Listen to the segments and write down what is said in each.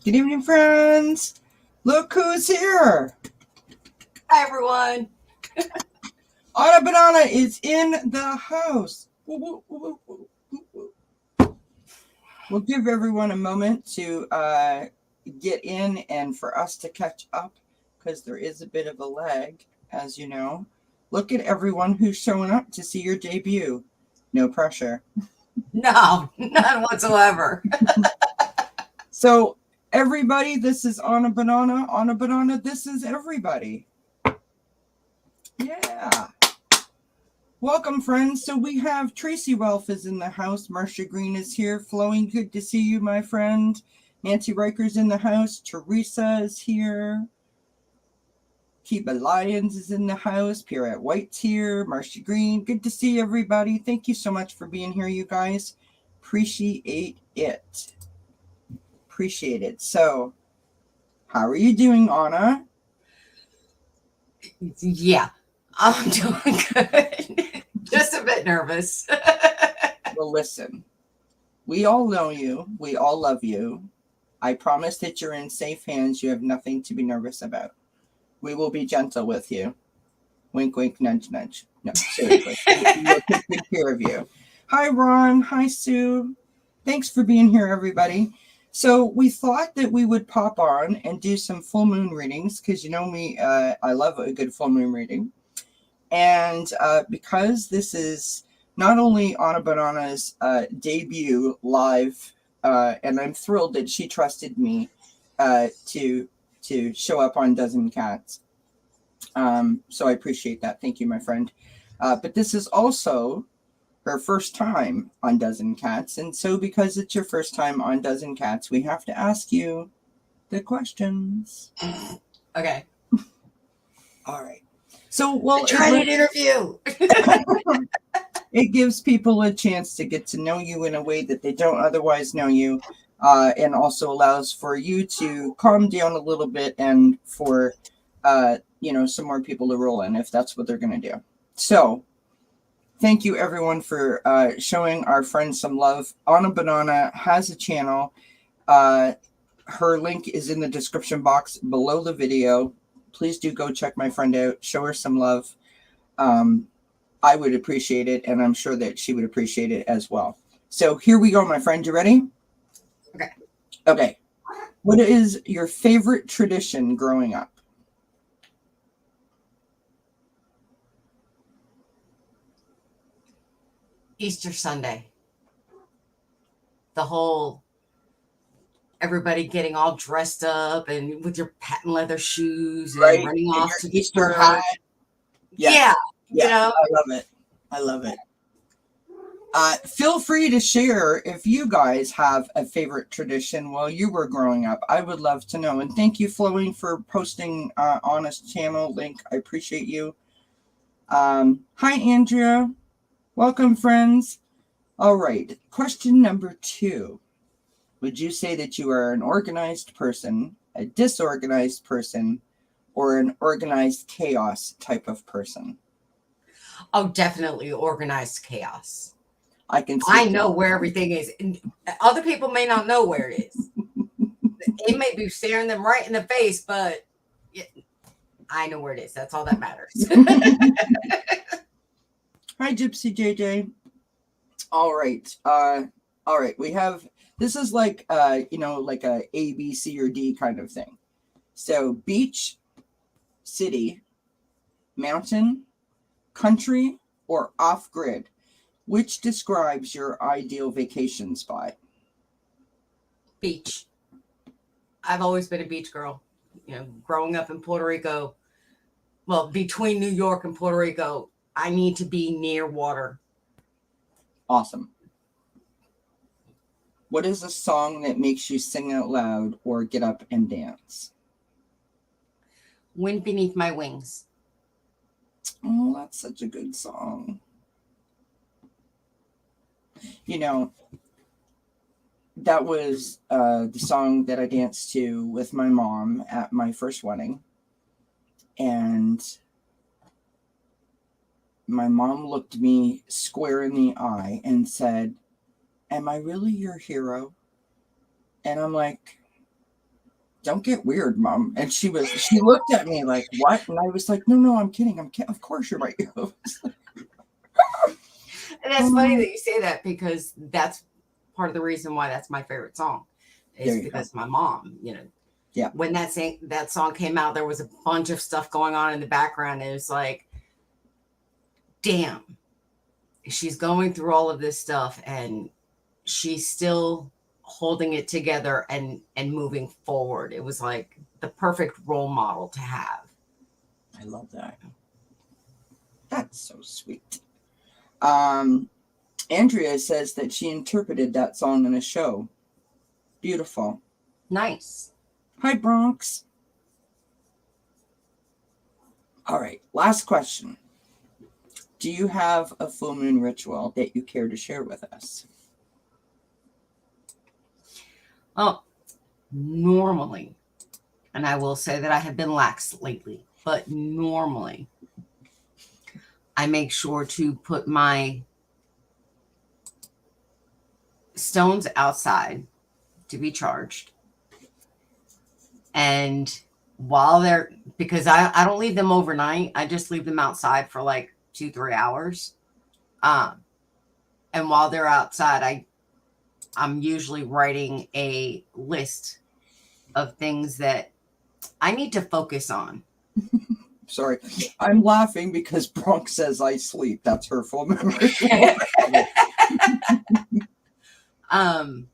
Good evening, friends. Look who's here. Hi, everyone. Aunna Banana is in the house. We'll give everyone a moment to get in and for us to catch up because there is a bit of a lag, as you know. Look at everyone who's showing up to see your debut. No pressure. No, none whatsoever. So, everybody, this is Aunna Banana. Aunna Banana, this is everybody. Yeah. Welcome, friends. So we have Tracy Welf is in the house. Marcia Green is here. Flowing, good to see you, my friend. Nancy Riker's in the house. Teresa is here. Kiba Lyons is in the house. Pierrette White's here. Marcia Green, good to see everybody. Thank you so much for being here, you guys. Appreciate it. Appreciate it. So, how are you doing, Aunna? Yeah, I'm doing good. Just a bit nervous. Well, listen, we all know you. We all love you. I promise that you're in safe hands. You have nothing to be nervous about. We will be gentle with you. Wink, wink, nudge, nudge. No, seriously. We'll take good care of you. Hi, Ron. Hi, Sue. Thanks for being here, everybody. So we thought that we would pop on and do some full moon readings because you know me, I love a good full moon reading. And because this is not only Aunna Banana's debut live, and I'm thrilled that she trusted me to show up on dzncats. So I appreciate that. Thank you, my friend. But this is also her first time on dzncats. And so because it's your first time on dzncats, we have to ask you the questions. Okay. All right. So, well, try an interview. It gives people a chance to get to know you in a way that they don't otherwise know you, and also allows for you to calm down a little bit and for some more people to roll in if that's what they're going to do. So thank you everyone for showing our friend some love. Aunna Banana has a channel. Her link is in the description box below the video. Please do go check my friend out. Show her some love. I would appreciate it, and I'm sure that she would appreciate it as well. So here we go, my friend. You ready? Okay. Okay. What is your favorite tradition growing up? Easter Sunday. The whole everybody getting all dressed up and with your patent leather shoes and Right. running And off your to the Easter church. hat. Yeah. Yeah. You know? I love it. I love it. Feel free to share if you guys have a favorite tradition while you were growing up. I would love to know. And thank you, Flowing, for posting Anna's channel link. I appreciate you. Hi, Andrea. Welcome, friends. All right. Question number 2. Would you say that you are an organized person, a disorganized person, or an organized chaos type of person? Oh, definitely organized chaos. I can see. I know where everything is. And other people may not know where it is. It may be staring them right in the face, but I know where it is. That's all that matters. Hi, Gypsy JJ. All right. All right. We have, this is like, like a A, B, C, or D kind of thing. So beach, city, mountain, country, or off-grid. Which describes your ideal vacation spot? Beach. I've always been a beach girl. Growing up in Puerto Rico, well, between New York and Puerto Rico, I need to be near water. Awesome. What is a song that makes you sing out loud or get up and dance? Wind Beneath My Wings. Oh, that's such a good song. That was the song that I danced to with my mom at my first wedding. And my mom looked me square in the eye and said, "Am I really your hero?" And I'm like, don't get weird, Mom. And she looked at me like, what? And I was like, no, I'm kidding. Of course you're right. And that's funny that you say that, because that's part of the reason why that's my favorite song, is because my mom, yeah. When that song came out, there was a bunch of stuff going on in the background. And it was like, damn, she's going through all of this stuff and she's still holding it together and moving forward. It was like the perfect role model to have. I love that. That's so sweet. Andrea says that she interpreted that song in a show. Beautiful. Nice. Hi, Bronx. All right, last question. Do you have a full moon ritual that you care to share with us? Well, normally, and I will say that I have been lax lately, but normally I make sure to put my stones outside to be charged. And while they're, because I don't leave them overnight, I just leave them outside for like 2-3 hours. And while they're outside, I'm usually writing a list of things that I need to focus on. Sorry, I'm laughing because Bronx says I sleep. That's her full memory. And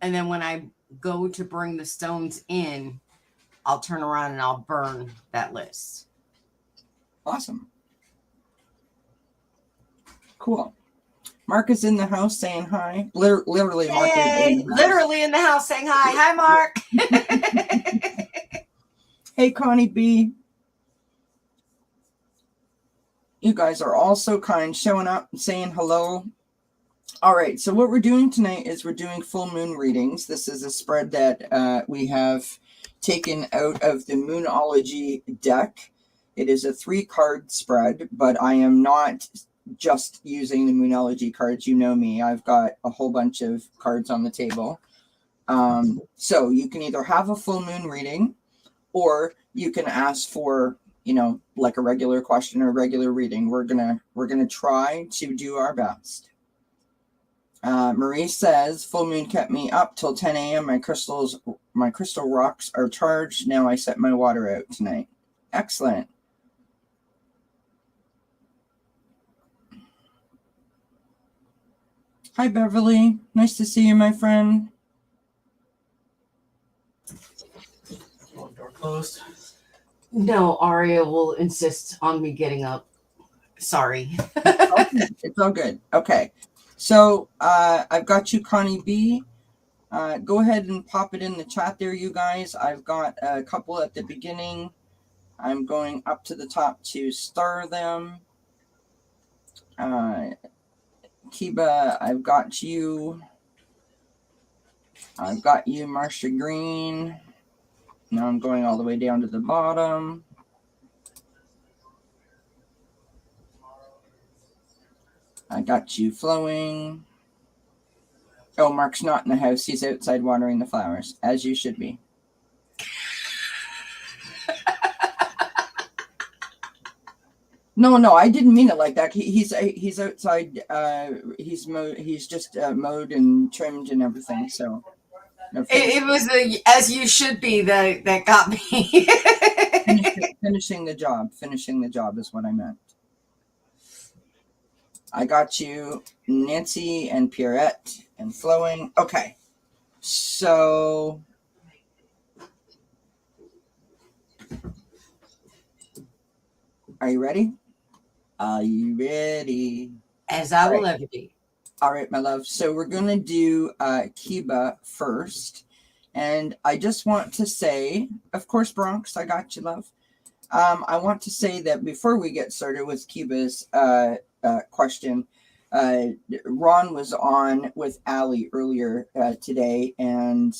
then when I go to bring the stones in, I'll turn around and I'll burn that list. Awesome. Cool. Mark is in the house saying hi. Literally, Yay! Mark is literally in the house saying hi. Hi, Mark. Hey, Connie B. You guys are all so kind, showing up and saying hello. All right, so what we're doing tonight is we're doing full moon readings. This is a spread that we have taken out of the Moonology deck. It is a 3-card spread, but I am not just using the Moonology cards. You know me. I've got a whole bunch of cards on the table. So you can either have a full moon reading, or you can ask for, like a regular question or a regular reading. We're gonna try to do our best. Marie says, full moon kept me up till 10 a.m. My crystal rocks are charged. Now I set my water out tonight. Excellent. Hi, Beverly. Nice to see you, my friend. Door closed. No, Aria will insist on me getting up. Sorry. It's all good. Okay. So I've got you, Connie B. Go ahead and pop it in the chat there, you guys. I've got a couple at the beginning. I'm going up to the top to star them. Kiba, I've got you. I've got you, Marcia Green. Now I'm going all the way down to the bottom. I got you, Flowing. Oh, Mark's not in the house. He's outside watering the flowers, as you should be. No, I didn't mean it like that. He's outside. He's just mowed and trimmed and everything. So it was the as you should be that got me. finishing the job. Finishing the job is what I meant. I got you, Nancy and Pierrette and Flowing. Okay, so are you ready? Are you ready? As I will ever be. All right, my love. So we're going to do Kiba first. And I just want to say, of course, Bronx, I got you, love. I want to say that before we get started with Kiba's question, Ron was on with Allie earlier today. And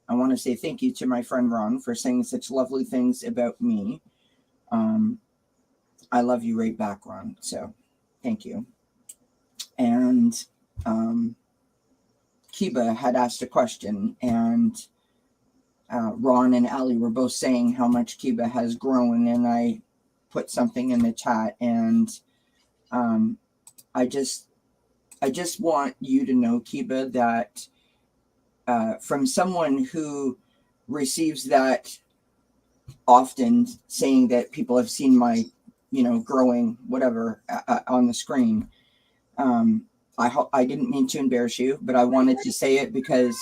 I want to say thank you to my friend Ron for saying such lovely things about me. I love you right back, Ron. So thank you. And Kiba had asked a question, and Ron and Allie were both saying how much Kiba has grown, and I put something in the chat, and I just want you to know, Kiba, that from someone who receives that often, saying that people have seen my, growing whatever on the screen. I didn't mean to embarrass you, but I wanted to say it because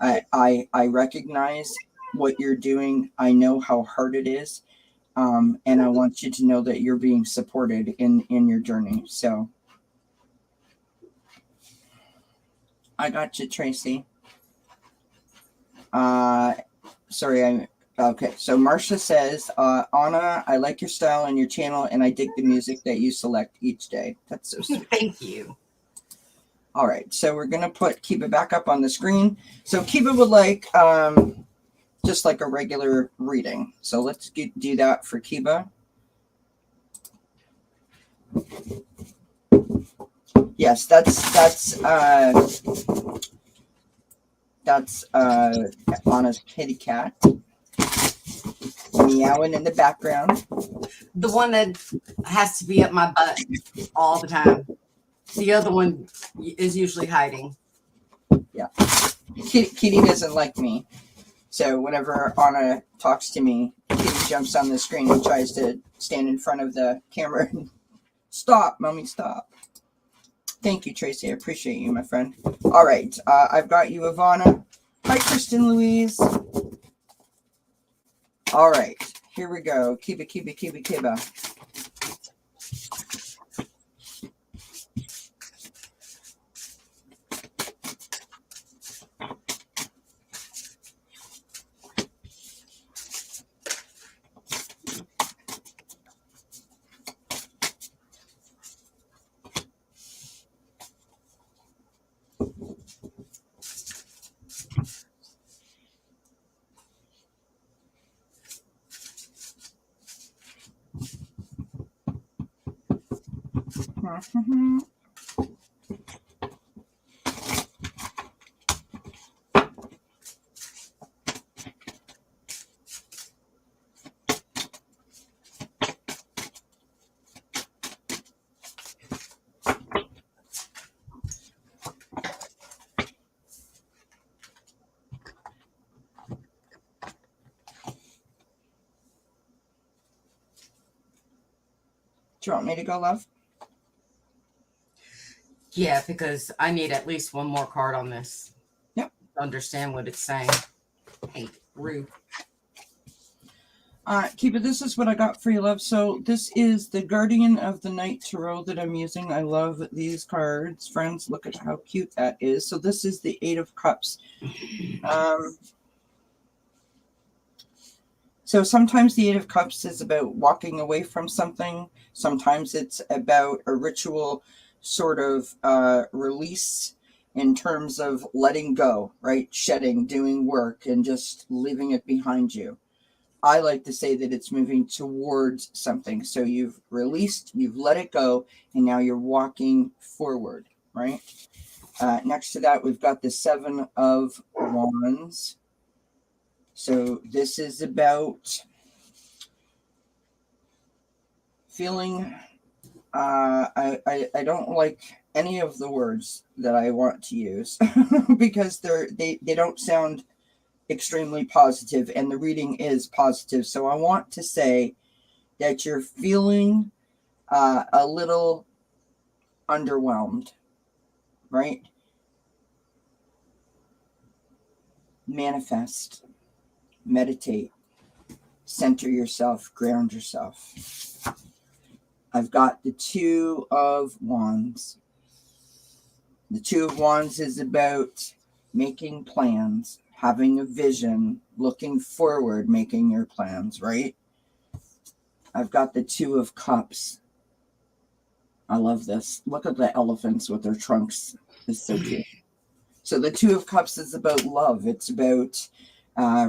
I recognize what you're doing. I know how hard it is. And I want you to know that you're being supported in your journey. So I got you, Tracy. Sorry, okay. So Marcia says, Aunna, I like your style and your channel, and I dig the music that you select each day. That's so sweet. Thank you. All right, so we're gonna put Kiba back up on the screen. So Kiba would like just like a regular reading. So let's do that for Kiba. Yes, that's Anna's kitty cat meowing in the background. The one that has to be up my butt all the time. The other one is usually hiding. Yeah. Kitty doesn't like me. So whenever Aunna talks to me, Kitty jumps on the screen and tries to stand in front of the camera and stop, mommy, stop. Thank you, Tracy. I appreciate you, my friend. All right. I've got you, Ivana. Hi, Kristen Louise. All right. Here we go. Kiba. Mm-hmm. Do you want me to go, love? Yeah, because I need at least one more card on this. Yep. To understand what it's saying. Hey, rude. Kiba, this is what I got for you, love. So this is the Guardian of the Night Tarot that I'm using. I love these cards. Friends, look at how cute that is. So this is the Eight of Cups. So sometimes the Eight of Cups is about walking away from something. Sometimes it's about a ritual sort of release in terms of letting go, right? Shedding, doing work, and just leaving it behind you. I like to say that it's moving towards something. So you've released, you've let it go, and now you're walking forward, right? Next to that, we've got the Seven of Wands. So this is about feeling, I don't like any of the words that I want to use because they don't sound extremely positive, and the reading is positive. So I want to say that you're feeling a little underwhelmed, right? Manifest, meditate, center yourself, ground yourself. I've got the Two of Wands. The Two of Wands is about making plans, having a vision, looking forward, making your plans, right? I've got the Two of Cups. I love this. Look at the elephants with their trunks. It's so cute. So the Two of Cups is about love. It's about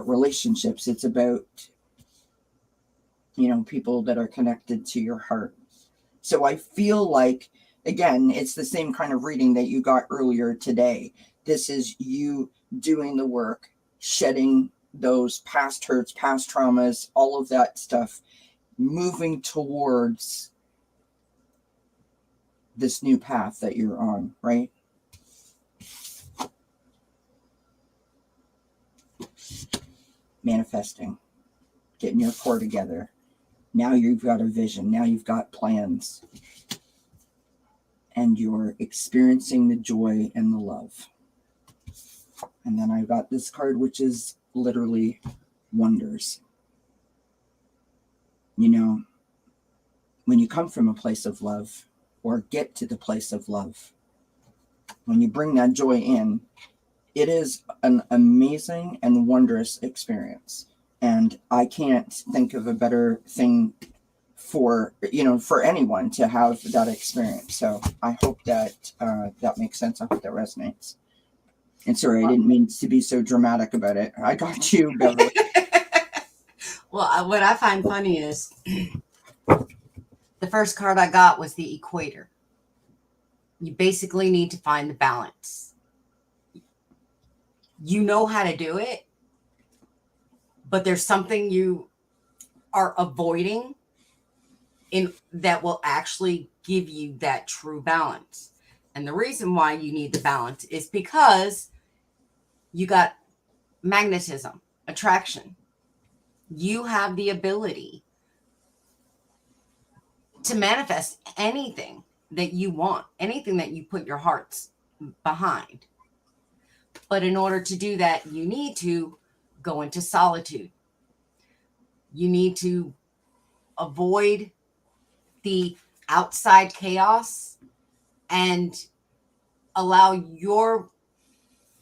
relationships. It's about, people that are connected to your heart. So I feel like, again, it's the same kind of reading that you got earlier today. This is you doing the work, shedding those past hurts, past traumas, all of that stuff, moving towards this new path that you're on, right? Manifesting, getting your core together. Now you've got a vision. Now you've got plans. And you're experiencing the joy and the love. And then I've got this card, which is literally wonders. You know, when you come from a place of love, or get to the place of love, when you bring that joy in, it is an amazing and wondrous experience. And I can't think of a better thing for, you know, for anyone to have that experience. So I hope that that makes sense. I hope that resonates. And sorry, I didn't mean to be so dramatic about it. I got you, Beverly. Well, what I find funny is the first card I got was the equator. You basically need to find the balance. You know how to do it, but there's something you are avoiding in that will actually give you that true balance. And the reason why you need the balance is because you got magnetism, attraction. You have the ability to manifest anything that you want, anything that you put your hearts behind. But in order to do that, you need to go into solitude. You need to avoid the outside chaos and allow your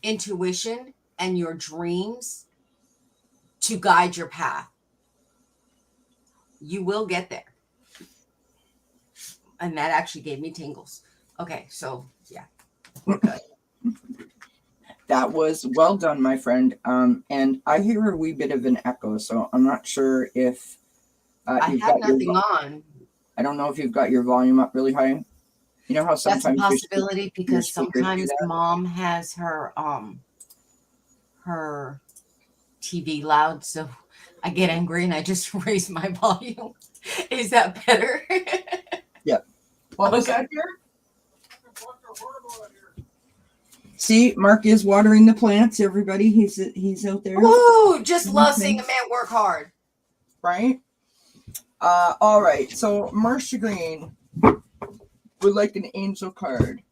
intuition and your dreams to guide your path. You will get there. And that actually gave me tingles. Okay, so yeah, we're good. That was well done, my friend. And I hear a wee bit of an echo, so I'm not sure if I you've have got nothing on. I don't know if you've got your volume up really high. You know how sometimes That's a possibility because speakers do sometimes that? mom has her TV loud, so I get angry and I just raise my volume. Is that better? Yeah. What was that here? See, Mark is watering the plants. Everybody, he's out there. Woo! Just love seeing a man work hard. Right? All right. So Marcia Green would like an angel card.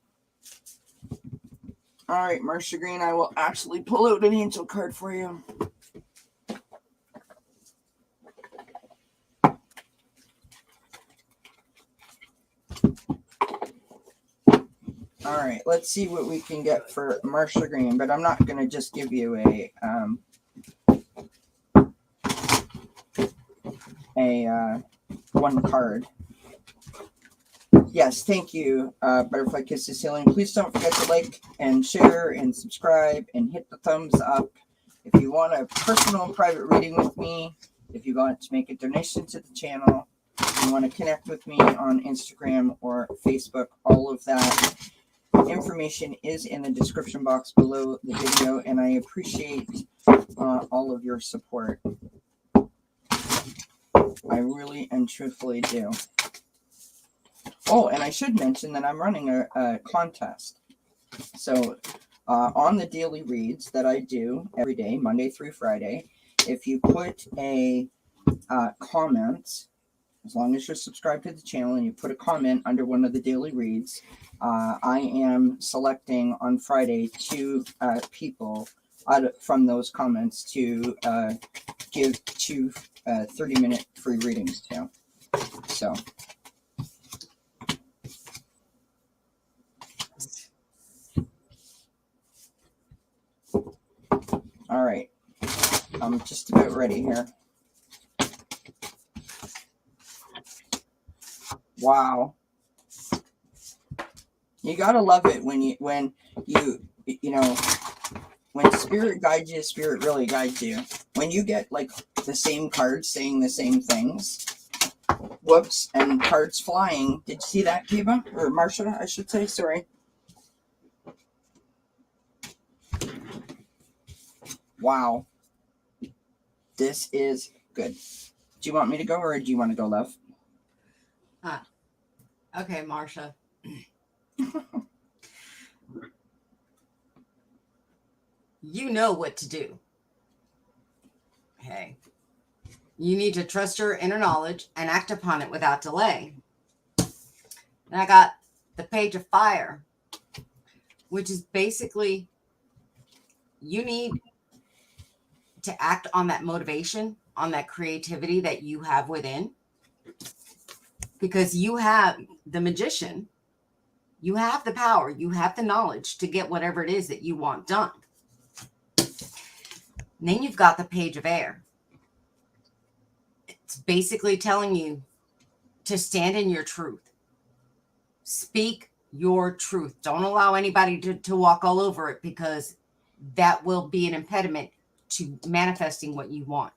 All right, Marcia Green, I will actually pull out an angel card for you. All right, let's see what we can get for Marcia Green, but I'm not going to just give you a one card. Yes, thank you, Butterfly Kiss the Ceiling. Please don't forget to like and share and subscribe and hit the thumbs up. If you want a personal private reading with me, if you want to make a donation to the channel, if you want to connect with me on Instagram or Facebook, all of that information is in the description box below the video, and I appreciate all of your support. I really and truthfully do. Oh, and I should mention that I'm running a contest. So on the daily reads that I do every day, Monday through Friday, if you put a comment, as long as you're subscribed to the channel and you put a comment under one of the daily reads, I am selecting on Friday 2 people from those comments to give 2 30-minute free readings to. So. All right. I'm just about ready here. Wow. You gotta love it when you know when spirit guides you, spirit really guides you. When you get like the same cards saying the same things, whoops, and cards flying. Did you see that, Kiva? Or Marcia, I should say, sorry. Wow. This is good. Do you want me to go or do you want to go, love? Okay, Marsha. You know what to do. Okay. You need to trust your inner knowledge and act upon it without delay. And I got the Page of Fire, which is basically you need to act on that motivation, on that creativity that you have within. Because you have the magician, you have the power, you have the knowledge to get whatever it is that you want done. And then you've got the Page of Air. It's basically telling you to stand in your truth. Speak your truth. Don't allow anybody to walk all over it, because that will be an impediment to manifesting what you want.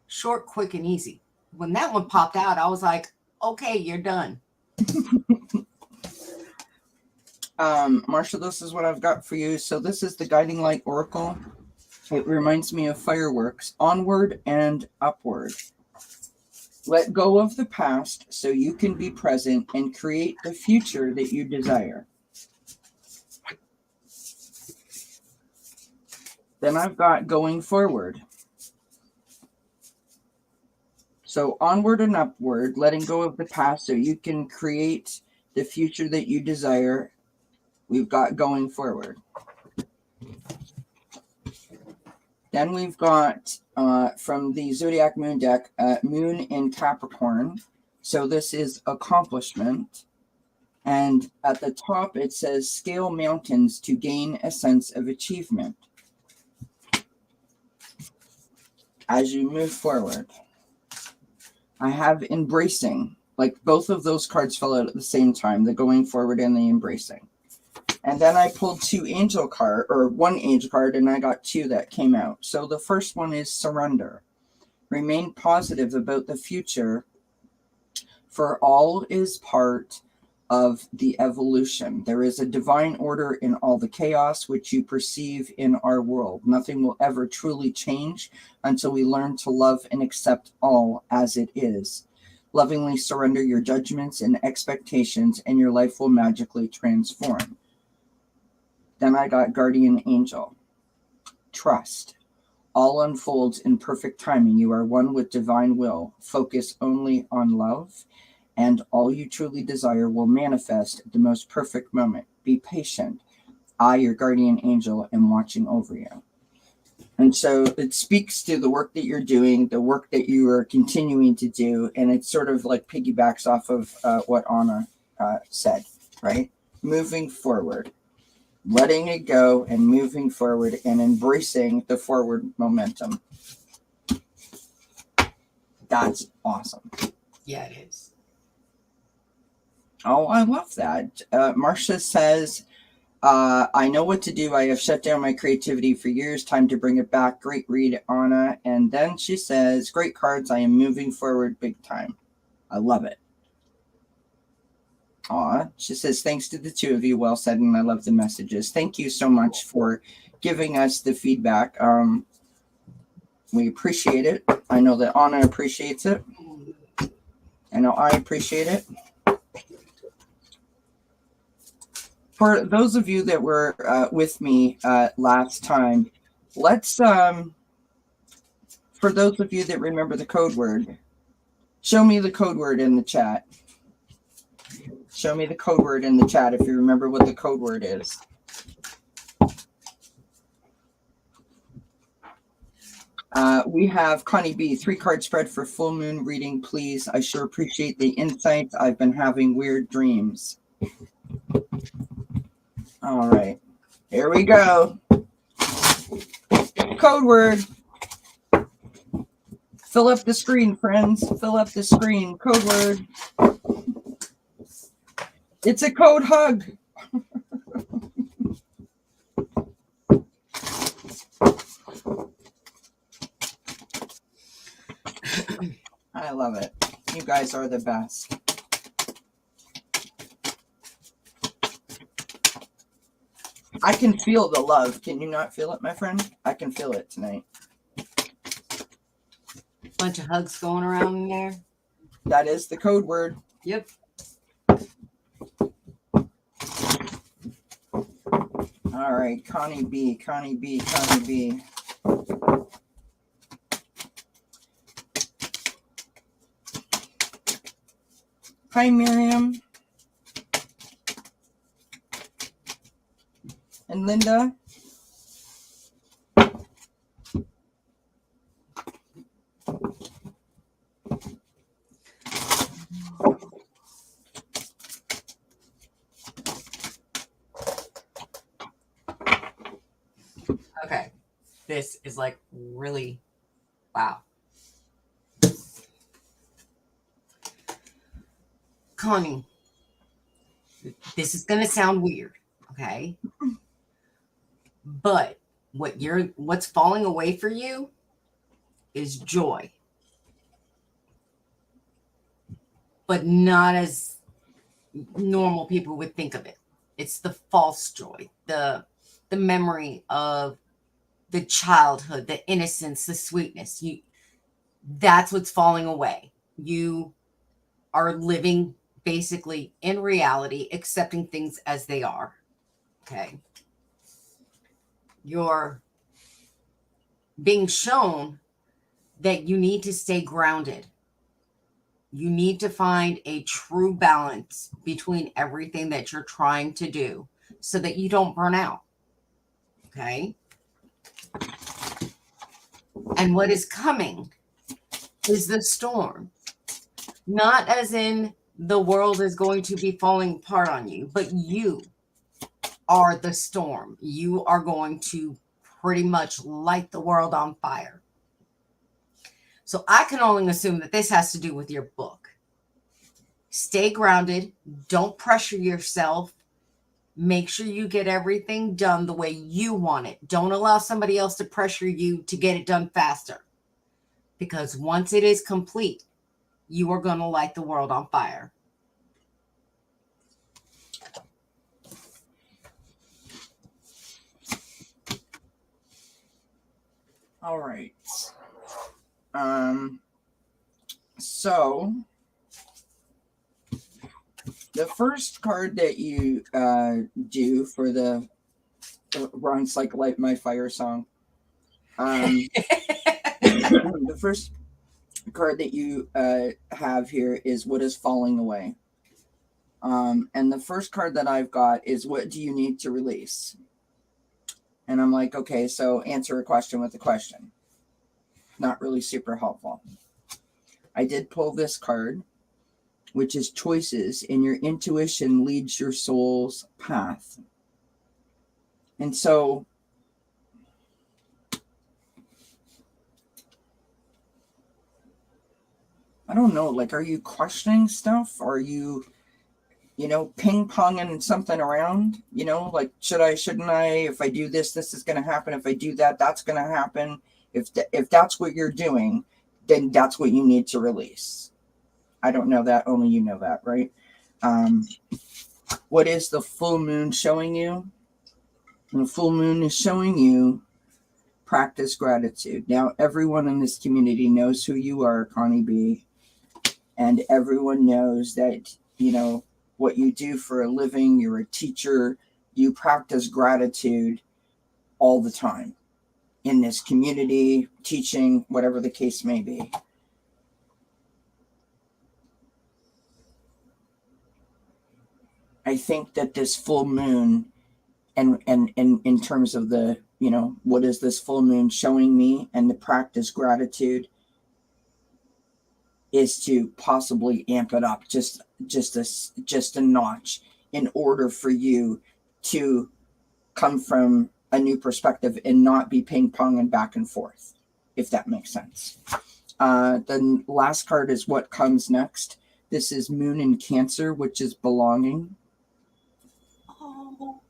Short, quick, and easy. When that one popped out, I was like, okay, you're done. Marsha, this is what I've got for you. So this is the Guiding Light Oracle. It reminds me of fireworks. Onward and upward. Let go of the past so you can be present and create the future that you desire. Then I've got going forward. So onward and upward, letting go of the past so you can create the future that you desire. We've got going forward. Then we've got from the Zodiac Moon deck, Moon in Capricorn. So this is accomplishment. And at the top it says scale mountains to gain a sense of achievement as you move forward. I have embracing, like both of those cards fell out at the same time, the going forward and the embracing. And then I pulled one angel card, and I got two that came out. So the first one is surrender. Remain positive about the future, for all is part of the evolution. There is a divine order in all the chaos which you perceive in our world. Nothing will ever truly change until we learn to love and accept all as it is. Lovingly surrender your judgments and expectations, and your life will magically transform. Then I got guardian angel. Trust. All unfolds in perfect timing. You are one with divine will. Focus only on love, and all you truly desire will manifest at the most perfect moment. Be patient. I, your guardian angel, am watching over you. And so it speaks to the work that you're doing, the work that you are continuing to do, and it sort of like piggybacks off of what Aunna said, right? Moving forward, letting it go and moving forward and embracing the forward momentum. That's awesome. Yeah, it is. Oh, I love that. Marcia says, I know what to do. I have shut down my creativity for years. Time to bring it back. Great read, Aunna. And then she says, great cards. I am moving forward big time. I love it. Aw, she says, thanks to the two of you. Well said, and I love the messages. Thank you so much for giving us the feedback. We appreciate it. I know that Aunna appreciates it. I know I appreciate it. For those of you that were with me last time, let's, for those of you that remember the code word, show me the code word in the chat. Show me the code word in the chat if you remember what the code word is. We have Connie B, 3-card spread for full moon reading, please. I sure appreciate the insights. I've been having weird dreams. All right, here we go. Code word. Fill up the screen, friends. Fill up the screen. Code word. It's a code hug. I love it. You guys are the best. I can feel the love. Can you not feel it, my friend? I can feel it tonight. Bunch of hugs going around in there. That is the code word. Yep. All right, Connie B. Hi, Miriam. And Linda. Okay. This is like really, wow. Connie, this is going to sound weird, okay? But what's falling away for you is joy. But not as normal people would think of it. It's the false joy, the memory of the childhood, the innocence, the sweetness. That's what's falling away. You are living basically in reality, accepting things as they are. Okay. You're being shown that you need to stay grounded. You need to find a true balance between everything that you're trying to do so that you don't burn out. Okay. And what is coming is the storm. Not as in the world is going to be falling apart on you, but you are the storm. You are going to pretty much light the world on fire. So I can only assume that this has to do with your book. Stay grounded. Don't pressure yourself. Make sure you get everything done the way you want it. Don't allow somebody else to pressure you to get it done faster. Because once it is complete, you are going to light the world on fire. All right. So the first card that you do for the runs like Light My Fire song. The first card that you have here is What is Falling Away. And the first card that I've got is What do you need to release? And I'm like, okay, so answer a question with a question. Not really super helpful. I did pull this card, which is choices, and your intuition leads your soul's path. And so I don't know, like, are you questioning stuff? Are you, ping-ponging something around? Like, should I, shouldn't I? If I do this, this is going to happen. If I do that, that's going to happen. If that's what you're doing, then that's what you need to release. I don't know that. Only you know that, right? What is the full moon showing you? And the full moon is showing you practice gratitude. Now, everyone in this community knows who you are, Connie B. And everyone knows that, what you do for a living. You're a teacher. You practice gratitude all the time in this community, teaching, whatever the case may be. I think that this full moon and in terms of the, what is this full moon showing me and the practice gratitude is to possibly amp it up just a notch in order for you to come from a new perspective and not be ping-ponging back and forth, if that makes sense. The last card is what comes next. This is Moon in Cancer, which is belonging. Oh.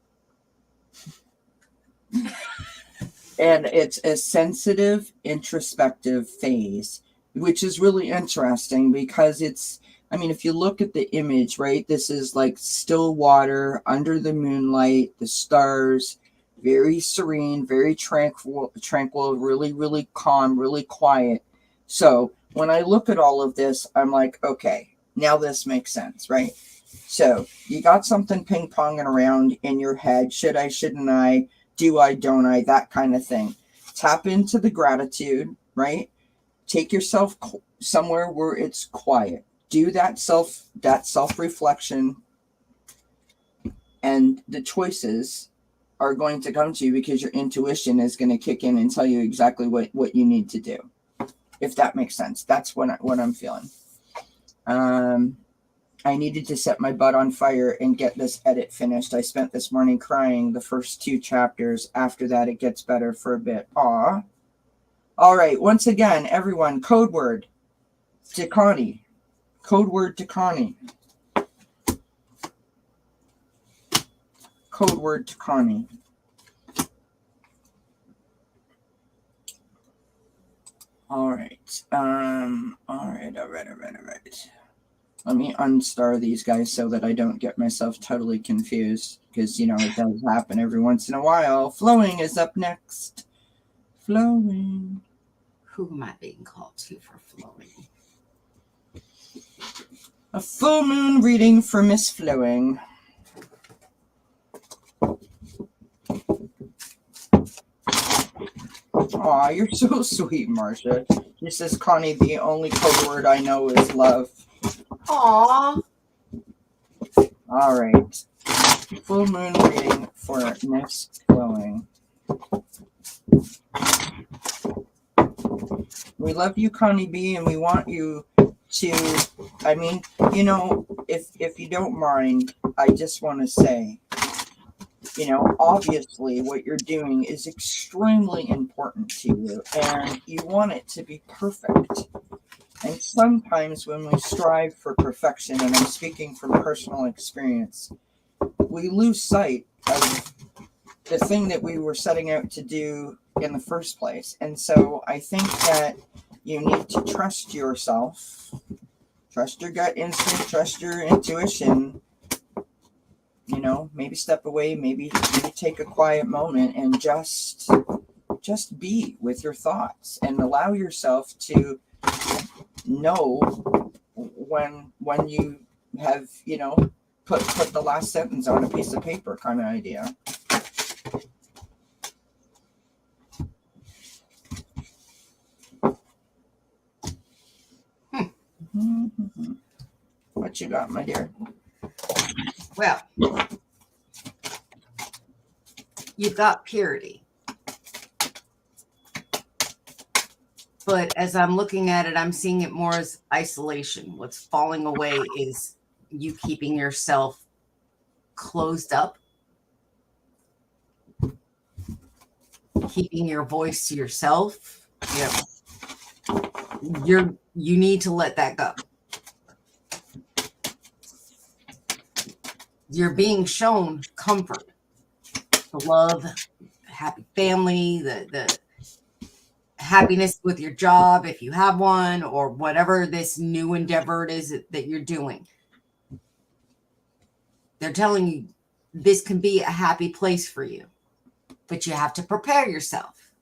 And it's a sensitive, introspective phase, which is really interesting because it's I mean, if you look at the image, right, this is like still water under the moonlight, the stars, very serene, very tranquil, really, really calm, really quiet. So when I look at all of this, I'm like, okay, now this makes sense, right? So you got something ping ponging around in your head. Should I, shouldn't I? Do I, don't I? That kind of thing. Tap into the gratitude, right? Take yourself somewhere where it's quiet. Do that self reflection, and the choices are going to come to you because your intuition is going to kick in and tell you exactly what you need to do. If that makes sense. That's what I'm feeling. I needed to set my butt on fire and get this edit finished. I spent this morning crying the first 2 chapters. After that, it gets better for a bit. Aw. All right. Once again, everyone, code word Dakani. Code word Dakani. Code word Dakani. All right. All right. Let me unstar these guys so that I don't get myself totally confused, because, you know, it does happen every once in a while. Flowing is up next. Flowing. Who am I being called to for flowing? A full moon reading for Miss Flowing. Aw, you're so sweet, Marcia. She says, Connie, the only code word I know is love. Aw. All right. Full moon reading for Miss Flowing. We love you, Connie B, and we want you to, I mean, you know, if you don't mind, I just want to say, you know, obviously what you're doing is extremely important to you, and you want it to be perfect. And sometimes when we strive for perfection, and I'm speaking from personal experience, we lose sight of the thing that we were setting out to do in the first place. And so I think that you need to trust yourself, trust your gut instinct, trust your intuition. You know, maybe step away, maybe take a quiet moment and just be with your thoughts and allow yourself to know when you have, you know, put the last sentence on a piece of paper kind of idea. What you got, my dear? Well, you've got purity. But as I'm looking at it, I'm seeing it more as isolation. What's falling away is you keeping yourself closed up, keeping your voice to yourself. You need to let that go. You're being shown comfort, the love, happy family, the happiness with your job, if you have one, or whatever this new endeavor it is that you're doing. They're telling you this can be a happy place for you, but you have to prepare yourself,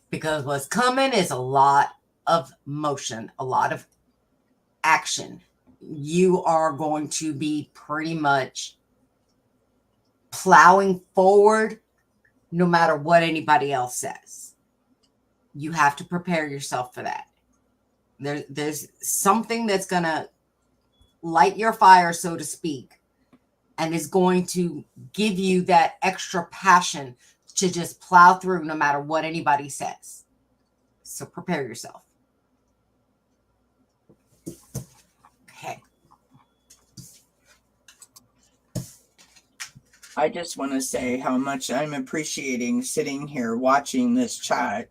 because what's coming is a lot of motion, a lot of action. You are going to be pretty much plowing forward no matter what anybody else says. You have to prepare yourself for that. There's something that's going to light your fire, so to speak, and is going to give you that extra passion to just plow through no matter what anybody says. So prepare yourself. Okay. I just want to say how much I'm appreciating sitting here watching this chat,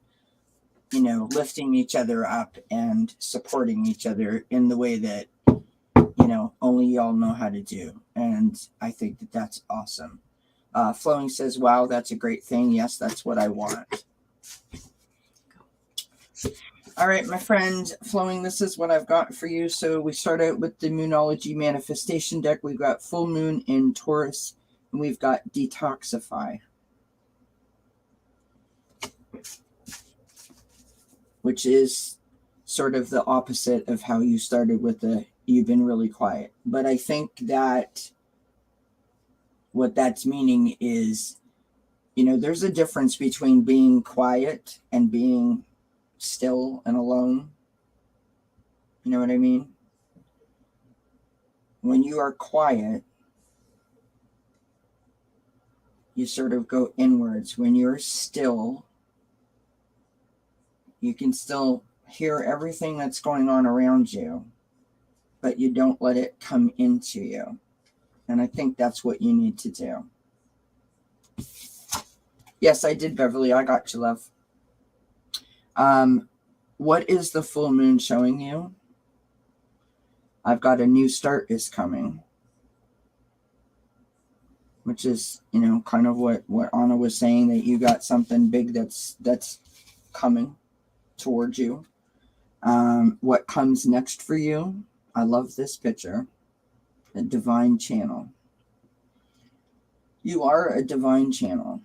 you know, lifting each other up and supporting each other in the way that, you know, only y'all know how to do. And I think that that's awesome. Flowing says, wow, that's a great thing. Yes, that's what I want. All right, my friend, Flowing, this is what I've got for you. So we start out with the Moonology Manifestation deck. We've got Full Moon in Taurus, and we've got Detoxify, which is sort of the opposite of how you started with the you've been really quiet. But I think that what that's meaning is, there's a difference between being quiet and being still and alone. You know what I mean? When you are quiet, you sort of go inwards. When you're still, you can still hear everything that's going on around you, but you don't let it come into you. And I think that's what you need to do. Yes, I did, Beverly. I got you, love. What is the full moon showing you? I've got a new start is coming, which is, kind of what Aunna was saying, that you got something big that's coming towards you. What comes next for you? I love this picture. A divine channel. You are a divine channel.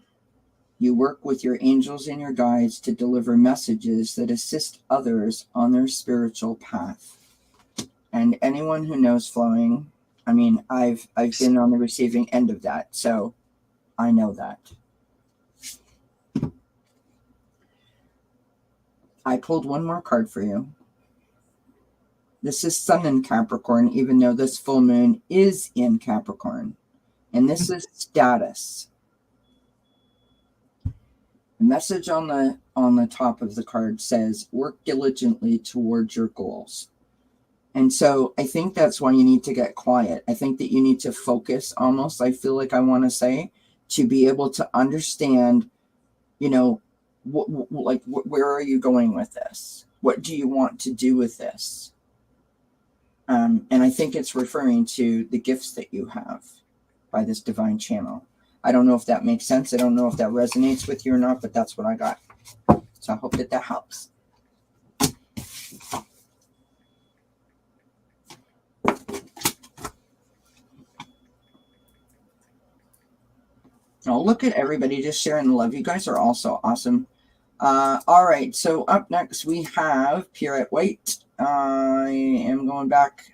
You work with your angels and your guides to deliver messages that assist others on their spiritual path. And anyone who knows Flowing, I mean, I've been on the receiving end of that, so I know that. I pulled one more card for you. This is Sun in Capricorn, even though this full moon is in Capricorn. And this is status. The message on the top of the card says, work diligently towards your goals. And so I think that's why you need to get quiet. I think that you need to focus almost, I feel like I want to say, to be able to understand, where are you going with this? What do you want to do with this? And I think it's referring to the gifts that you have by this divine channel. I don't know if that makes sense. I don't know if that resonates with you or not, but that's what I got. So I hope that helps. Oh, look at everybody just sharing the love. You guys are all so awesome. All right, so up next we have Pierrette White. I am going back.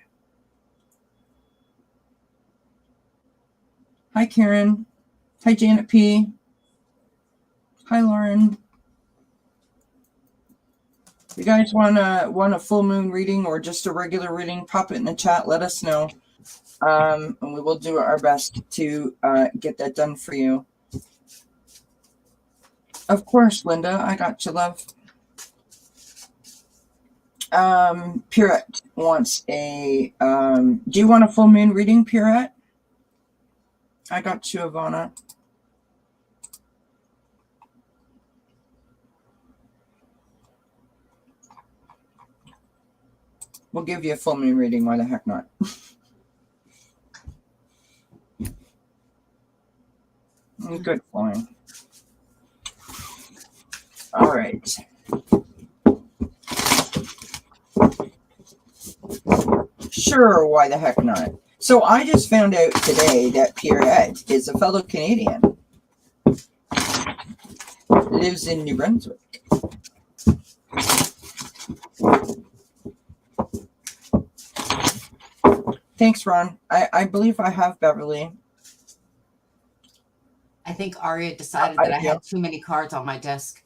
Hi, Karen. Hi, Janet P. Hi, Lauren. You guys want a full moon reading or just a regular reading? Pop it in the chat. Let us know. And we will do our best to get that done for you. Of course, Linda. I got you, love. Pierrette wants a... do you want a full moon reading, Pierrette? I got you, Ivana. We'll give you a full moon reading. Why the heck not? Good, Flowing. All right. Sure, why the heck not? So I just found out today that Pierrette is a fellow Canadian. Lives in New Brunswick. Thanks, Ron. I believe I have Beverly. I think Aria decided that I had too many cards on my desk.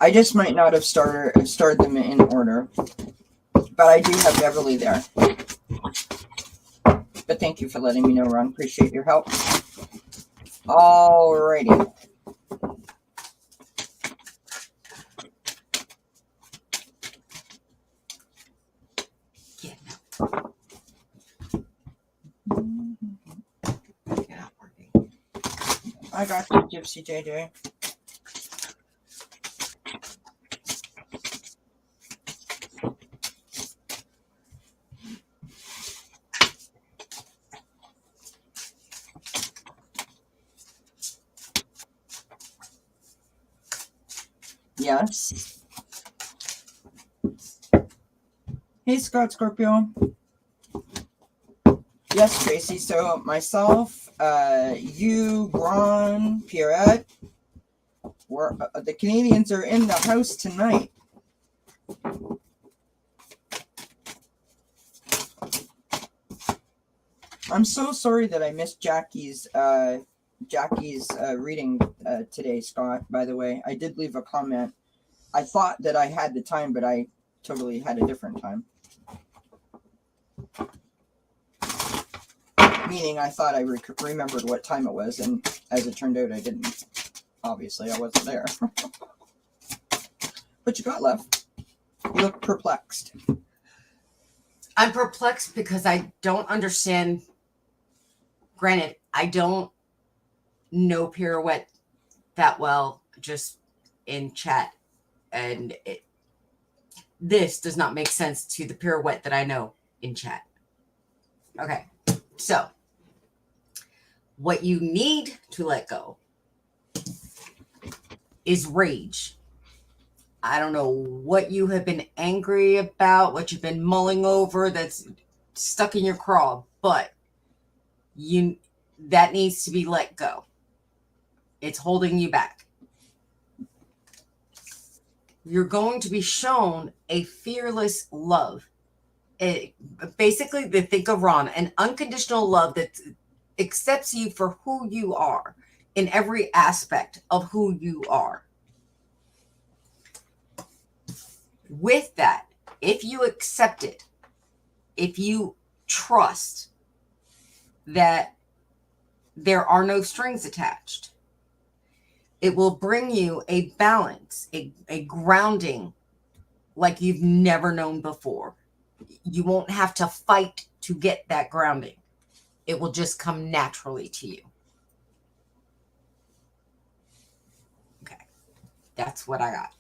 I just might not have started them in order, but I do have Beverly there. But thank you for letting me know, Ron. Appreciate your help. Alrighty. I got you, Gypsy JJ. Yes. Hey, Scott Scorpio. Yes, Tracy. So myself, you, Ron, Pierrette, the Canadians are in the house tonight. I'm so sorry that I missed Jackie's reading today, Scott. By the way, I did leave a comment. I thought that I had the time, but I totally had a different time. Meaning, I thought I remembered what time it was, and as it turned out, I didn't. Obviously, I wasn't there. But you got left. You look perplexed. I'm perplexed because I don't understand. Granted, I don't know Pirouette that well, just in chat. And this does not make sense to the Pirouette that I know in chat. Okay, so what you need to let go is rage. I don't know what you have been angry about, what you've been mulling over that's stuck in your craw, but that needs to be let go. It's holding you back. You're going to be shown a fearless love. Basically, think of Ron, an unconditional love that accepts you for who you are in every aspect of who you are. With that, if you accept it, if you trust that there are no strings attached, it will bring you a balance, a grounding like you've never known before. You won't have to fight to get that grounding. It will just come naturally to you. Okay, that's what I got.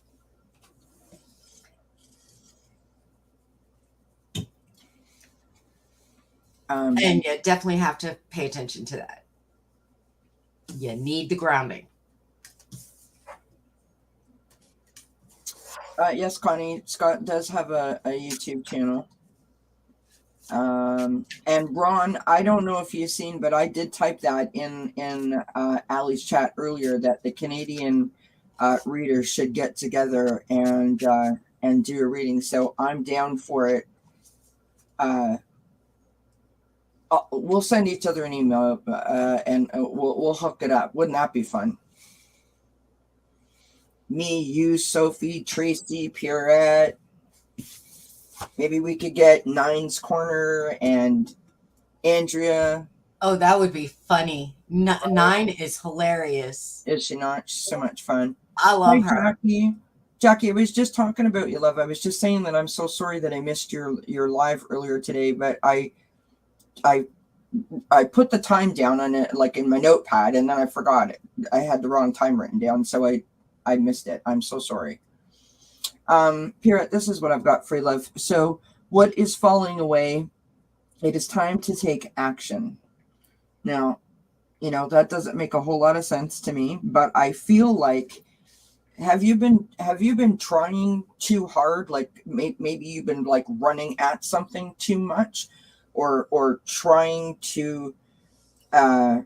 And you definitely have to pay attention to that. You need the grounding. Yes, Connie, Scott does have a YouTube channel. And Ron, I don't know if you've seen, but I did type that in Allie's chat earlier that the Canadian readers should get together and do a reading. So I'm down for it. We'll send each other an email and we'll hook it up. Wouldn't that be fun? Me, you, Sophie, Tracy, Pierrette. Maybe we could get Nine's Corner and Andrea. Oh, that would be funny. Nine is hilarious. Is she not? She's so much fun. I love her. Jackie, I was just talking about you, love. I was just saying that I'm so sorry that I missed your live earlier today, but I put the time down on it, like in my notepad, and then I forgot it. I had the wrong time written down, so I missed it. I'm so sorry. Pierrette, this is what I've got for you, love. So what is falling away? It is time to take action. Now, that doesn't make a whole lot of sense to me, but I feel like, have you been trying too hard? Like maybe you've been like running at something too much, or trying to, I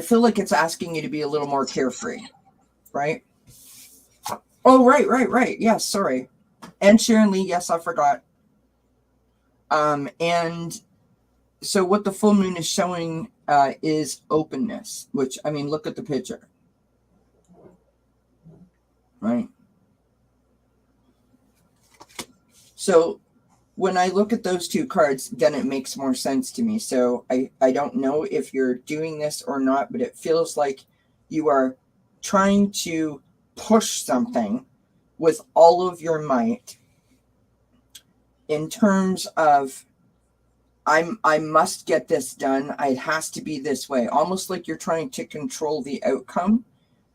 feel like it's asking you to be a little more carefree, right? Oh, right. Yes, sorry. And Sharon Lee, yes, I forgot. And so what the full moon is showing is openness, which, I mean, look at the picture, right? So when I look at those two cards, then it makes more sense to me. So I don't know if you're doing this or not, but it feels like you are trying to push something with all of your might in terms of, I must get this done. It has to be this way. Almost like you're trying to control the outcome.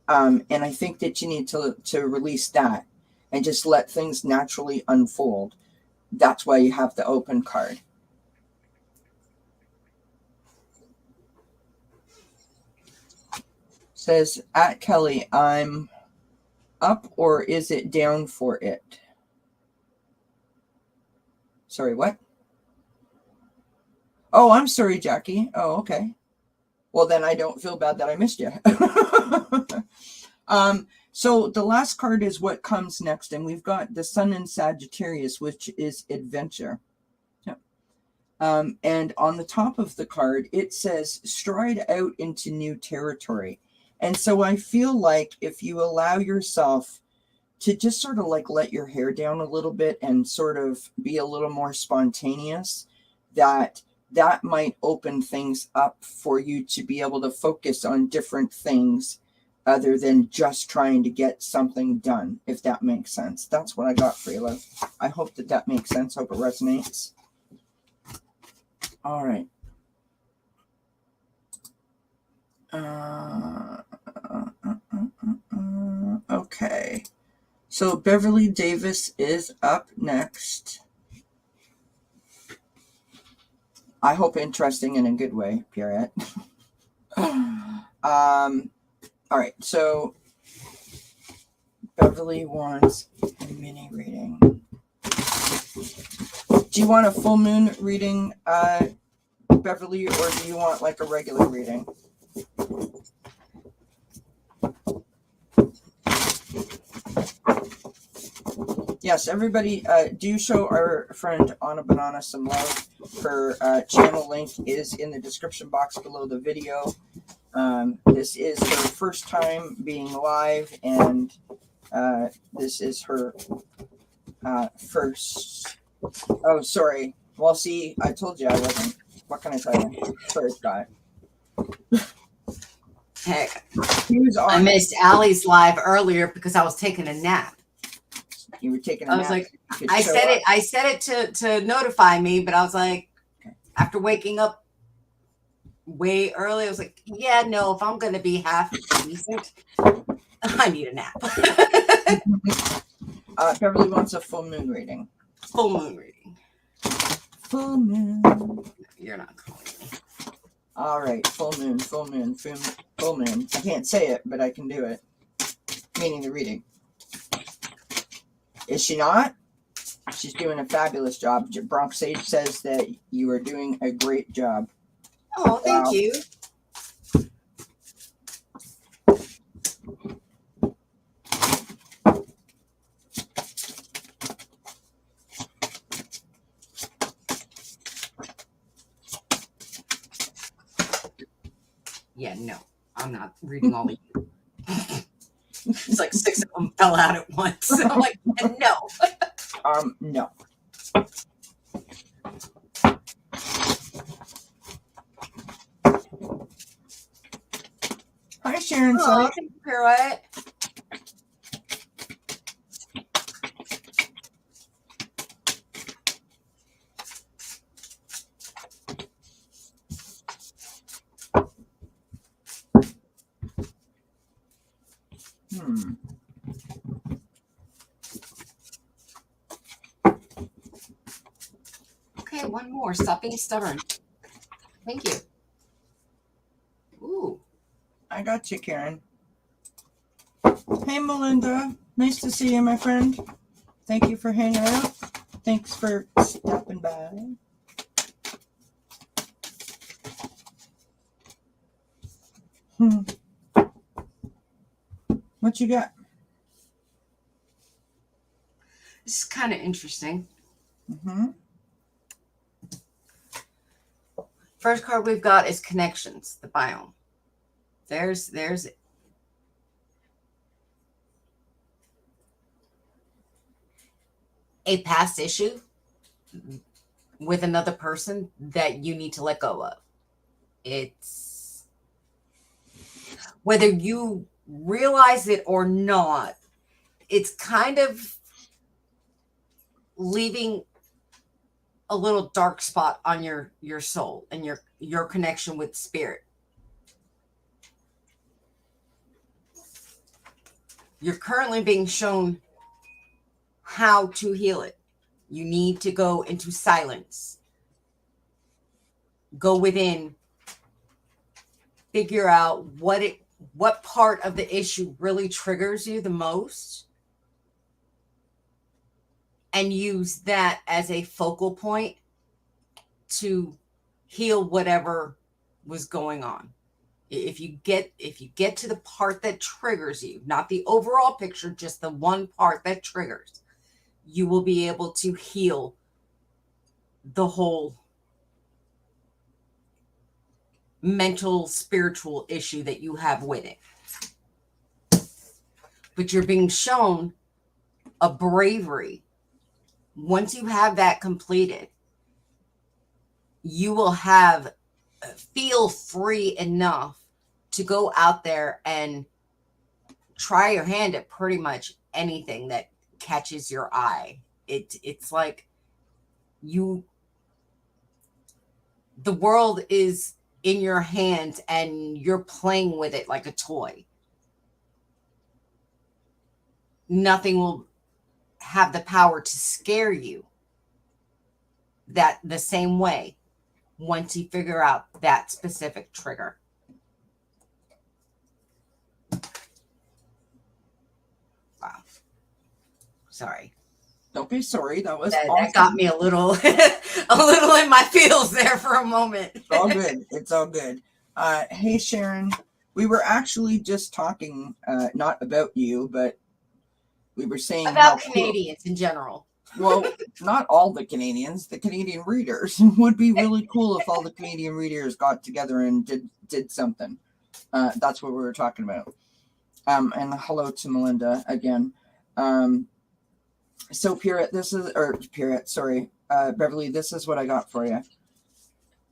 And I think that you need to release that and just let things naturally unfold. That's why you have the open card. says, at Kelly, I'm up or is it down for it? Sorry, what? Oh, I'm sorry, Jackie. Oh, okay. Well, then I don't feel bad that I missed you. So the last card is what comes next, and we've got the Sun in Sagittarius, which is adventure. And on the top of the card, it says stride out into new territory. And so I feel like if you allow yourself to just sort of like let your hair down a little bit and sort of be a little more spontaneous, that might open things up for you to be able to focus on different things other than just trying to get something done, if that makes sense. That's what I got for you, love. I hope that makes sense. Hope it resonates. All right. Okay. So Beverly Davis is up next. I hope interesting in a good way, Pierrette. All right, so Beverly wants a mini reading. Do you want a full moon reading, Beverly, or do you want like a regular reading? Yes, everybody, do show our friend Aunna Banana some love. Her channel link is in the description box below the video. This is her first time being live, and this is her first. Oh, sorry. Well, see, I told you I wasn't. What can I tell you? Sorry, Scott. Heck, I missed Allie's live earlier because I was taking a nap. You were taking a nap. I was like, I said it to notify me, but I was like, okay. After waking up way early, I was like, yeah, no, if I'm going to be half decent, I need a nap. Beverly wants a full moon reading. Full moon reading. Full moon. No, you're not calling me. All right, full moon, full moon, full moon. I can't say it, but I can do it. Meaning the reading. Is she not? She's doing a fabulous job. Bronx Sage says that you are doing a great job. Oh, thank you. Yeah, no, I'm not reading all of you. It's like 6 of them fell out at once. So I'm like, no. No. Hi, Sharon. Oh, thank you, Pirouette. Okay, one more. Stop being stubborn. Thank you. Ooh. I got you, Karen. Hey, Melinda. Nice to see you, my friend. Thank you for hanging out. Thanks for stopping by. What you got? This is kind of interesting. First card we've got is connections, the biome. There's a past issue with another person that you need to let go of. It's whether you realize it or not, it's kind of leaving a little dark spot on your soul and your connection with spirit. You're currently being shown how to heal it. You need to go into silence. Go within. Figure out what it what part of the issue really triggers you the most, and use that as a focal point to heal whatever was going on. If you get to the part that triggers you, not the overall picture, just the one part that triggers, you will be able to heal the whole mental, spiritual issue that you have with it. But you're being shown a bravery. Once you have that completed, you will feel free enough to go out there and try your hand at pretty much anything that catches your eye. It's like the world is in your hands and you're playing with it like a toy. Nothing will have the power to scare you that the same way once you figure out that specific trigger. Wow. Sorry. Don't be sorry. That was That awesome. got me a little in my feels there for a moment. It's all good. It's all good. Hey, Sharon. We were actually just talking, not about you, but we were saying about Canadians in general. Well, not all the Canadians, the Canadian readers. It would be really cool if all the Canadian readers got together and did something. That's what we were talking about. And hello to Melinda again. So Beverly, this is what I got for you.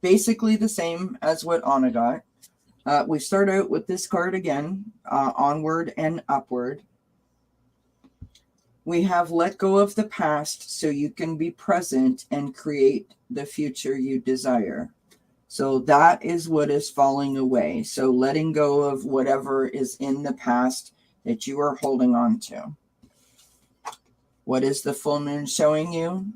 Basically the same as what Aunna got. We start out with this card again, onward and upward. We have let go of the past so you can be present and create the future you desire. So that is what is falling away. So letting go of whatever is in the past that you are holding on to. What is the full moon showing you?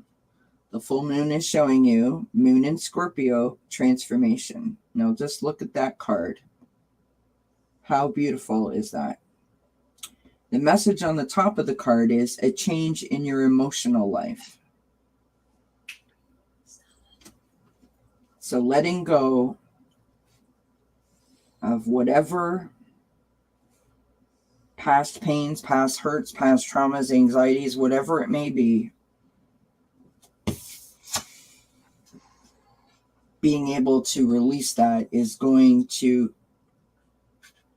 The full moon is showing you Moon in Scorpio transformation. Now just look at that card. How beautiful is that? The message on the top of the card is a change in your emotional life. So letting go of whatever past pains, past hurts, past traumas, anxieties, whatever it may be, being able to release that is going to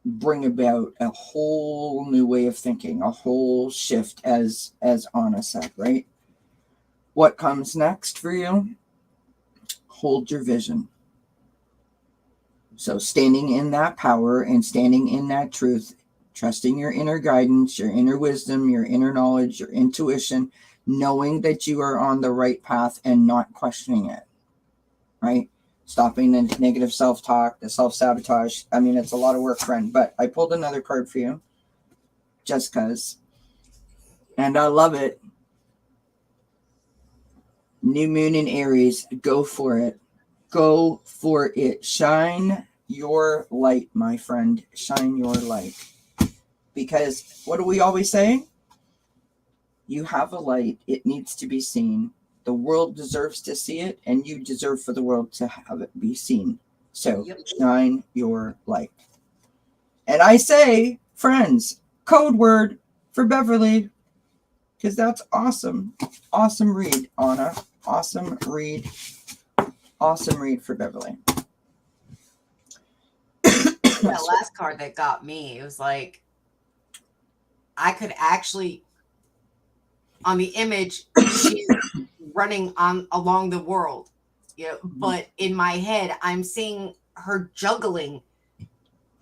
bring about a whole new way of thinking, a whole shift, as Aunna said, right? What comes next for you? Hold your vision. So standing in that power and standing in that truth, trusting your inner guidance, your inner wisdom, your inner knowledge, your intuition, knowing that you are on the right path and not questioning it, right? Stopping the negative self-talk, the self-sabotage. I mean, it's a lot of work, friend, but I pulled another card for you just because. And I love it. New moon in Aries. Go for it. Go for it. Shine your light, my friend. Shine your light. Because what do we always say? You have a light. It needs to be seen. The world deserves to see it, and you deserve for the world to have it be seen. So shine your light. And I say, friends, code word for Beverly, because that's awesome. Awesome read, Aunna. Awesome read. Awesome read for Beverly. That last card that got me, it was like, I could actually, on the image, she's running along the world, but in my head I'm seeing her juggling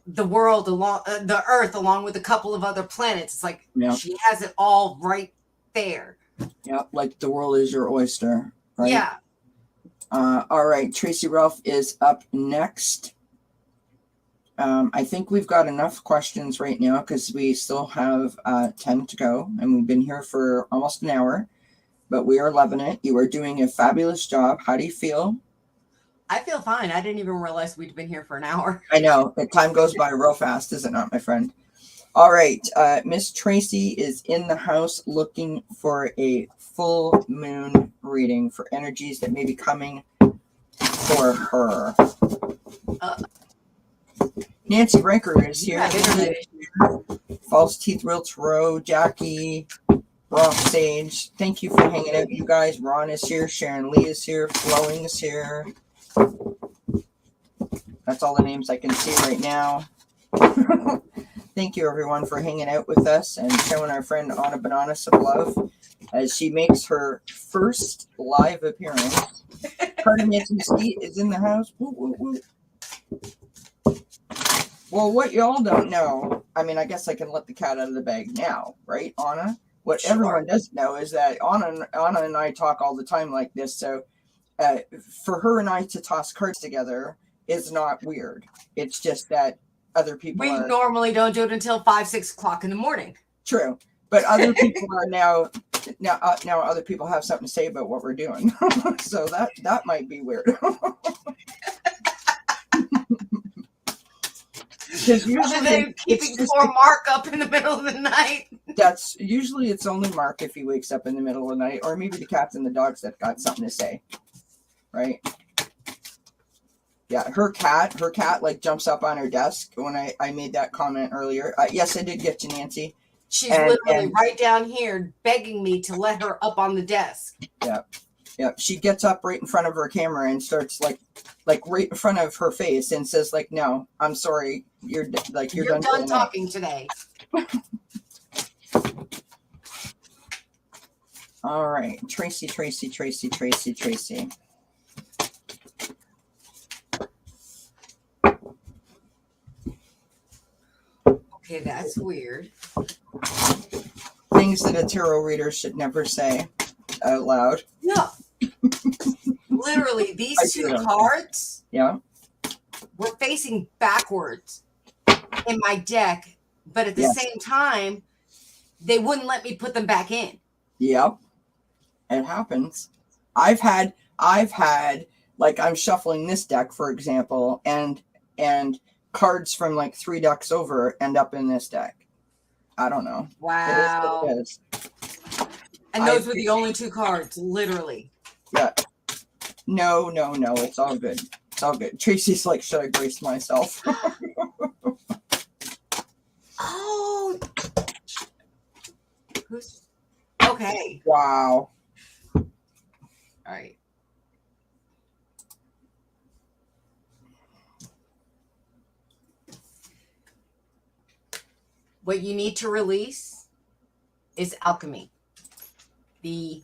the world along the earth along with a couple of other planets. It's like she has it all right there. Like the world is your oyster, right? Yeah. All right, Tracy Ralph is up next. I think we've got enough questions right now because we still have 10 to go, and we've been here for almost an hour. But we are loving it. You are doing a fabulous job. How do you feel? I feel fine. I didn't even realize we'd been here for an hour. I know. The time goes by real fast, is it not, my friend? All right. Miss Tracy is in the house looking for a full moon reading for energies that may be coming for her. Nancy Ranker is here. False Teeth Realtor Row, Jackie, Rock Sage. Thank you for hanging out, you guys. Ron is here. Sharon Lee is here. Flowing is here. That's all the names I can see right now. Thank you, everyone, for hanging out with us and showing our friend Aunna Banana some love as she makes her first live appearance. Carter Nancy Skeet is in the house. Woo, woo, woo. Well, what y'all don't know, I mean, I guess I can let the cat out of the bag now, right, Aunna? What Sure. everyone doesn't know is that Aunna and I talk all the time like this. So for her and I to toss cards together is not weird. It's just that other people We normally don't do it until 5, 6 o'clock in the morning. True. But other people are now other people have something to say about what we're doing. So that might be weird. Because usually keeping poor Mark up in the middle of the night. That's usually it's only Mark if he wakes up in the middle of the night, or maybe the cats and the dogs that got something to say, right? Yeah, her cat like jumps up on her desk when I made that comment earlier. Yes, I did get you, Nancy. She's literally right down here begging me to let her up on the desk. Yeah. Yeah, she gets up right in front of her camera and starts like right in front of her face and says like, "No, I'm sorry, you're done talking today." All right, Tracy. Okay, that's weird. Things that a tarot reader should never say out loud. No. Literally, these two cards were facing backwards in my deck, but at the same time, they wouldn't let me put them back in. Yep. It happens. I've had like I'm shuffling this deck, for example, and cards from like 3 decks over end up in this deck. I don't know. Wow. It is. And those were the only 2 cards, literally. Yeah. No. It's all good. It's all good. Tracy's like, should I brace myself? Oh. Okay. Wow. All right. What you need to release is alchemy. The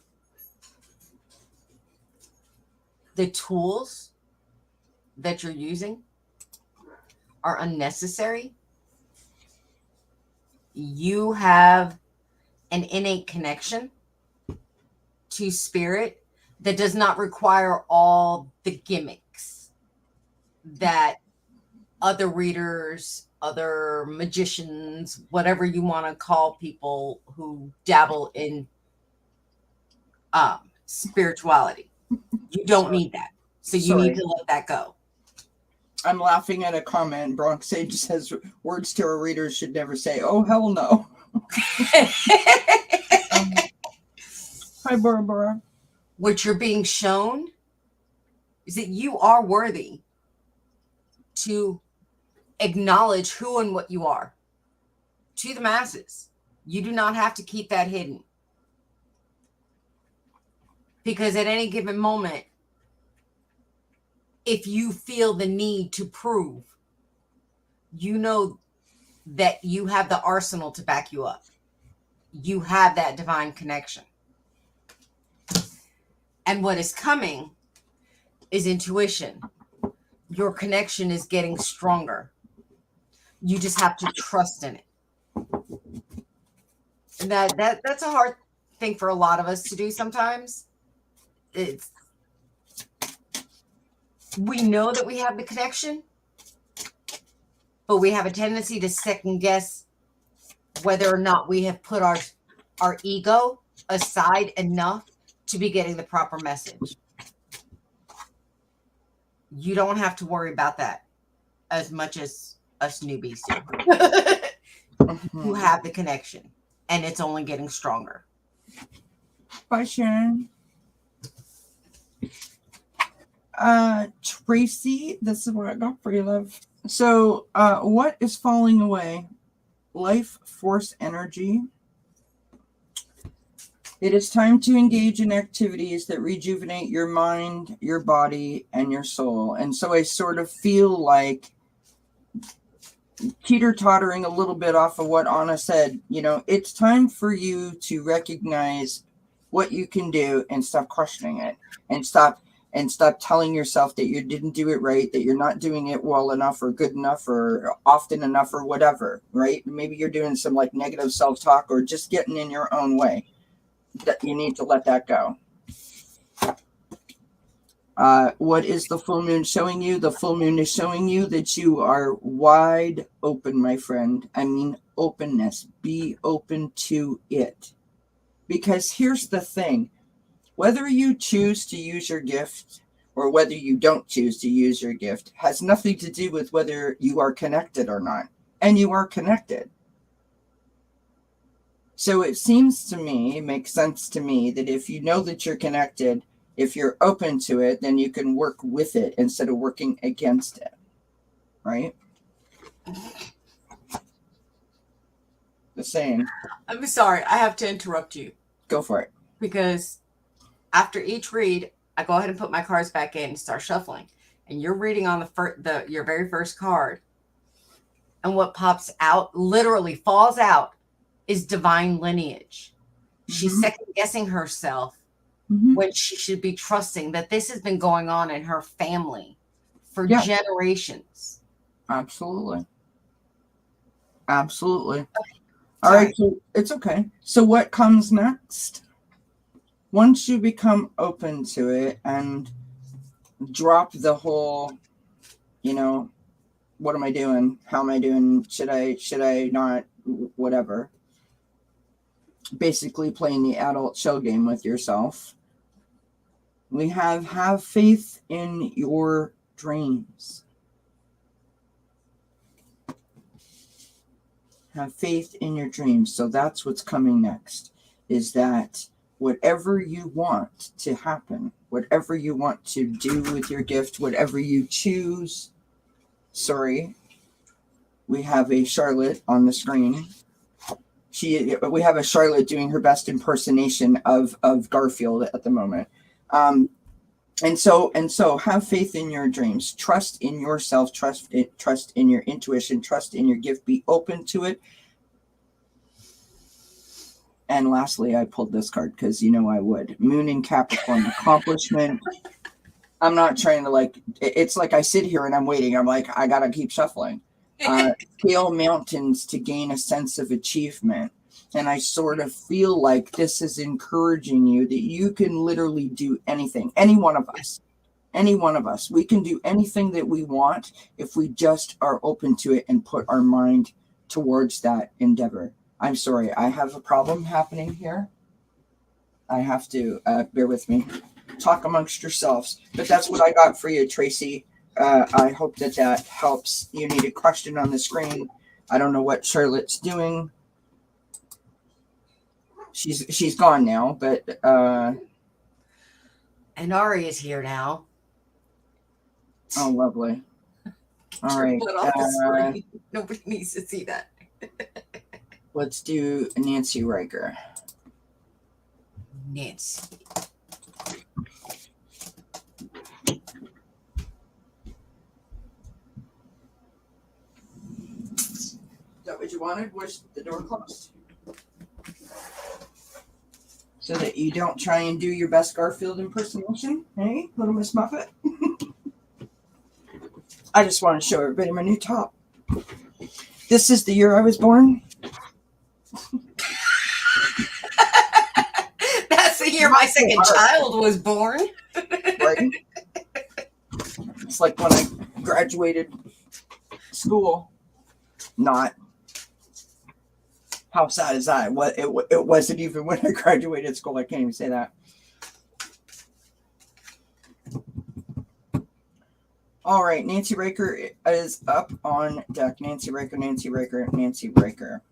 tools that you're using are unnecessary. You have an innate connection to spirit that does not require all the gimmicks that other readers, other magicians, whatever you want to call people who dabble in spirituality. You don't need that. So you need to let that go. I'm laughing at a comment. Bronx Sage says words tarot readers should never say, "Oh, hell no." Hi, Barbara. What you're being shown is that you are worthy to acknowledge who and what you are to the masses. You do not have to keep that hidden. Because at any given moment, if you feel the need to prove, you know that you have the arsenal to back you up. You have that divine connection. And what is coming is intuition. Your connection is getting stronger. You just have to trust in it. And that's a hard thing for a lot of us to do sometimes. We know that we have the connection, but we have a tendency to second guess whether or not we have put our ego aside enough to be getting the proper message. You don't have to worry about that as much as us newbies do. Who have the connection, and it's only getting stronger. Bye, Sharon. Tracy, this is what I got for you, love. So, what is falling away? Life force energy. It is time to engage in activities that rejuvenate your mind, your body, and your soul. And so I sort of feel like teeter-tottering a little bit off of what Aunna said. You know, it's time for you to recognize what you can do and stop questioning it, and stop telling yourself that you didn't do it right, that you're not doing it well enough or good enough or often enough or whatever, right? Maybe you're doing some like negative self-talk or just getting in your own way. That you need to let that go. What is the full moon showing you? The full moon is showing you that you are wide open, my friend. I mean, openness. Be open to it. Because here's the thing. Whether you choose to use your gift or whether you don't choose to use your gift has nothing to do with whether you are connected or not. And you are connected. So it seems to me, it makes sense to me that if you know that you're connected, if you're open to it, then you can work with it instead of working against it. Right? The saying. I'm sorry, I have to interrupt you. Go for it. Because after each read, I go ahead and put my cards back in and start shuffling. And you're reading on your very first card. And what pops out, literally falls out, is divine lineage. She's second guessing herself when she should be trusting that this has been going on in her family for generations. Absolutely. Absolutely. All right, so it's okay. So what comes next? Once you become open to it and drop the whole, you know, what am I doing? How am I doing? Should I not? Whatever. Basically playing the adult shell game with yourself. We have faith in your dreams. Have faith in your dreams. So that's what's coming next, is that whatever you want to happen, whatever you want to do with your gift, whatever you choose. Sorry, we have a Charlotte on the screen. We have a Charlotte doing her best impersonation of Garfield at the moment. And so have faith in your dreams, trust in yourself, trust in your intuition, trust in your gift, be open to it. And lastly, I pulled this card because you know I would. Moon in Capricorn, accomplishment. I'm not trying to it's like I sit here and I'm waiting. I'm like, I gotta keep shuffling. Scale mountains to gain a sense of achievement. And I sort of feel like this is encouraging you that you can literally do anything. Any one of us, we can do anything that we want if we just are open to it and put our mind towards that endeavor. I'm sorry, I have a problem happening here. I have to bear with me. Talk amongst yourselves. But that's what I got for you, Tracy. I hope that helps. You need a question on the screen. I don't know what Charlotte's doing. She's gone now, but and Ari is here now. Oh, lovely. All right. Nobody needs to see that. Let's do Nancy Riker. Nancy. Is that what you wanted? Was the door closed? So that you don't try and do your best Garfield impersonation. Hey, little Miss Muffet. I just want to show everybody my new top. This is the year I was born. That's the year my second child was born. Right? It's like when I graduated school. Not. How sad is that? It wasn't even when I graduated school. I can't even say that. All right, Nancy Raker is up on deck. Nancy Raker, Nancy Raker, Nancy Raker.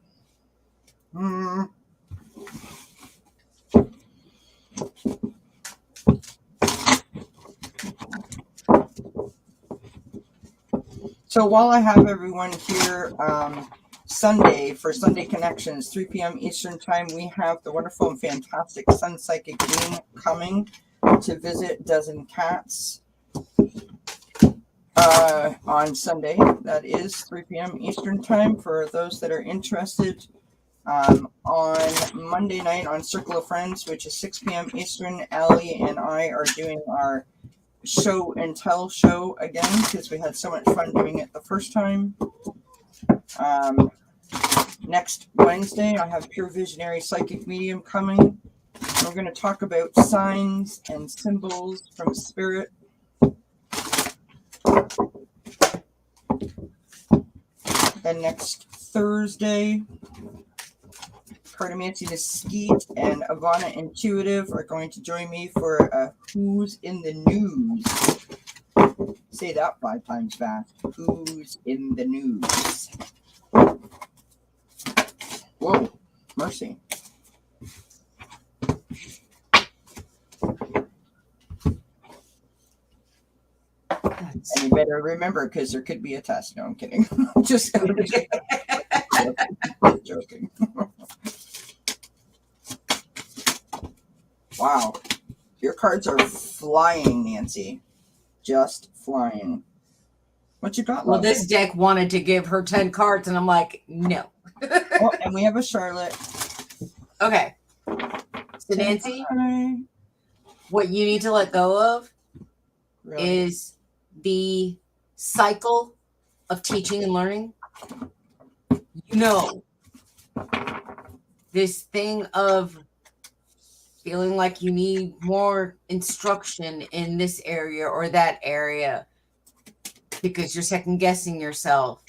So while I have everyone here, Sunday for Sunday Connections, 3 p.m. Eastern Time, we have the wonderful and fantastic Sun Psychic Being coming to visit dzncats on Sunday. That is 3 p.m. Eastern Time for those that are interested. On Monday night on Circle of Friends, which is 6 p.m. Eastern, Allie and I are doing our show and tell show again because we had so much fun doing it the first time. Next Wednesday, I have Pure Visionary Psychic Medium coming. We're going to talk about signs and symbols from spirit. Then next Thursday, Cartomancy Mesquite and Aunna Intuitive are going to join me for Who's in the News. Say that 5 times fast. Who's in the news? Whoa, mercy. And you better remember because there could be a test. No, I'm kidding. Just joking. Wow. Your cards are flying, Nancy. Just flying. What you got, Well, love? this deck wanted to give her 10 cards, and I'm like, no. Oh, and we have a Charlotte. Okay. So, Nancy, Hi. what you need to let go of Really? is the cycle of teaching and learning. You know, this thing of feeling like you need more instruction in this area or that area because you're second guessing yourself.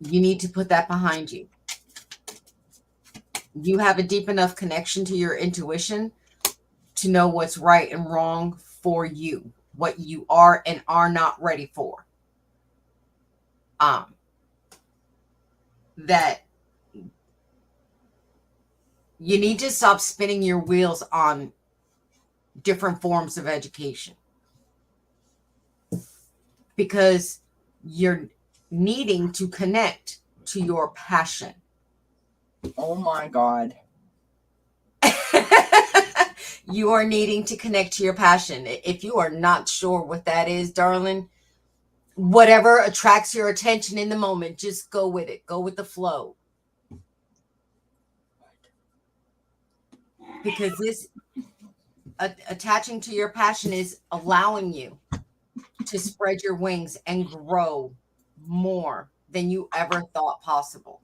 You need to put that behind you. You have a deep enough connection to your intuition to know what's right and wrong for you, what you are and are not ready for. That you need to stop spinning your wheels on different forms of education because you're needing to connect to your passion. Oh my God. You are needing to connect to your passion. If you are not sure what that is, darling, whatever attracts your attention in the moment, just go with it. Go with the flow. Because this attaching to your passion is allowing you to spread your wings and grow more than you ever thought possible.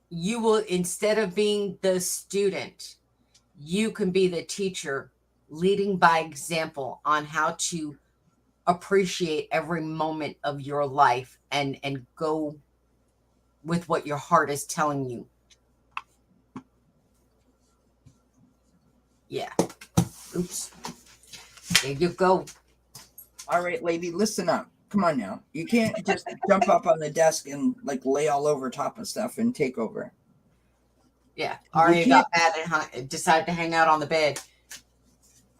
You will, instead of being the student, you can be the teacher, leading by example on how to appreciate every moment of your life and go with what your heart is telling you. Yeah. Oops. There you go. All right, lady, listen up. Come on now. You can't just jump up on the desk and like lay all over top of stuff and take over. Yeah. Already got mad and decided to hang out on the bed.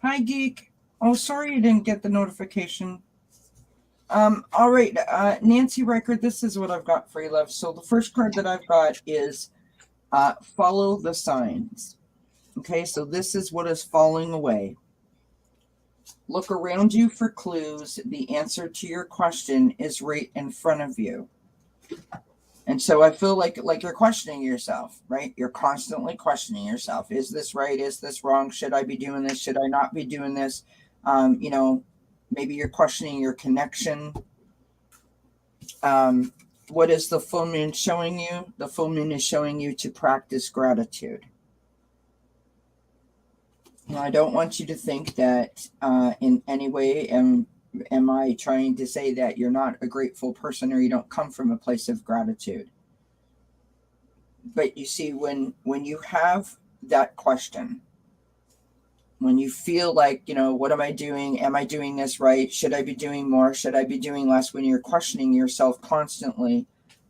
Hi, Geek. Oh, sorry you didn't get the notification. All right, Nancy Riker, this is what I've got for you, love. So the first card that I've got is Follow the Signs. Okay, so this is what is falling away. Look around you for clues. The answer to your question is right in front of you. And so I feel like you're questioning yourself, right? You're constantly questioning yourself. Is this right? Is this wrong? Should I be doing this? Should I not be doing this? Maybe you're questioning your connection. What is the full moon showing you? The full moon is showing you to practice gratitude. Now, I don't want you to think that in any way am I trying to say that you're not a grateful person or you don't come from a place of gratitude. But you see, when you have that question, when you feel like, what am I doing? Am I doing this right? Should I be doing more? Should I be doing less? When you're questioning yourself constantly,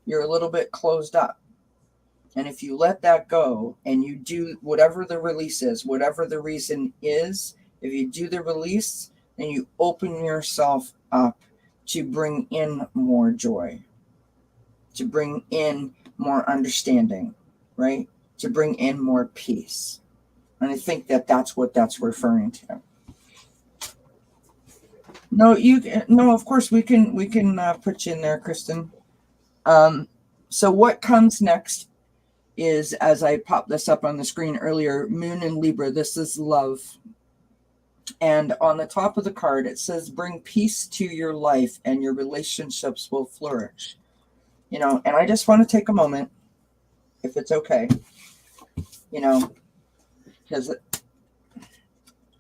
you're a little bit closed up. And if you let that go and you do whatever the release is, whatever the reason is, if you do the release, then you open yourself up to bring in more joy, to bring in more understanding, right? To bring in more peace. And I think that that's what that's referring to. No, of course we can put you in there, Kristen. So what comes next is, as I popped this up on the screen earlier, Moon and Libra. This is love. And on the top of the card, it says, bring peace to your life and your relationships will flourish. And I just want to take a moment, if it's okay, because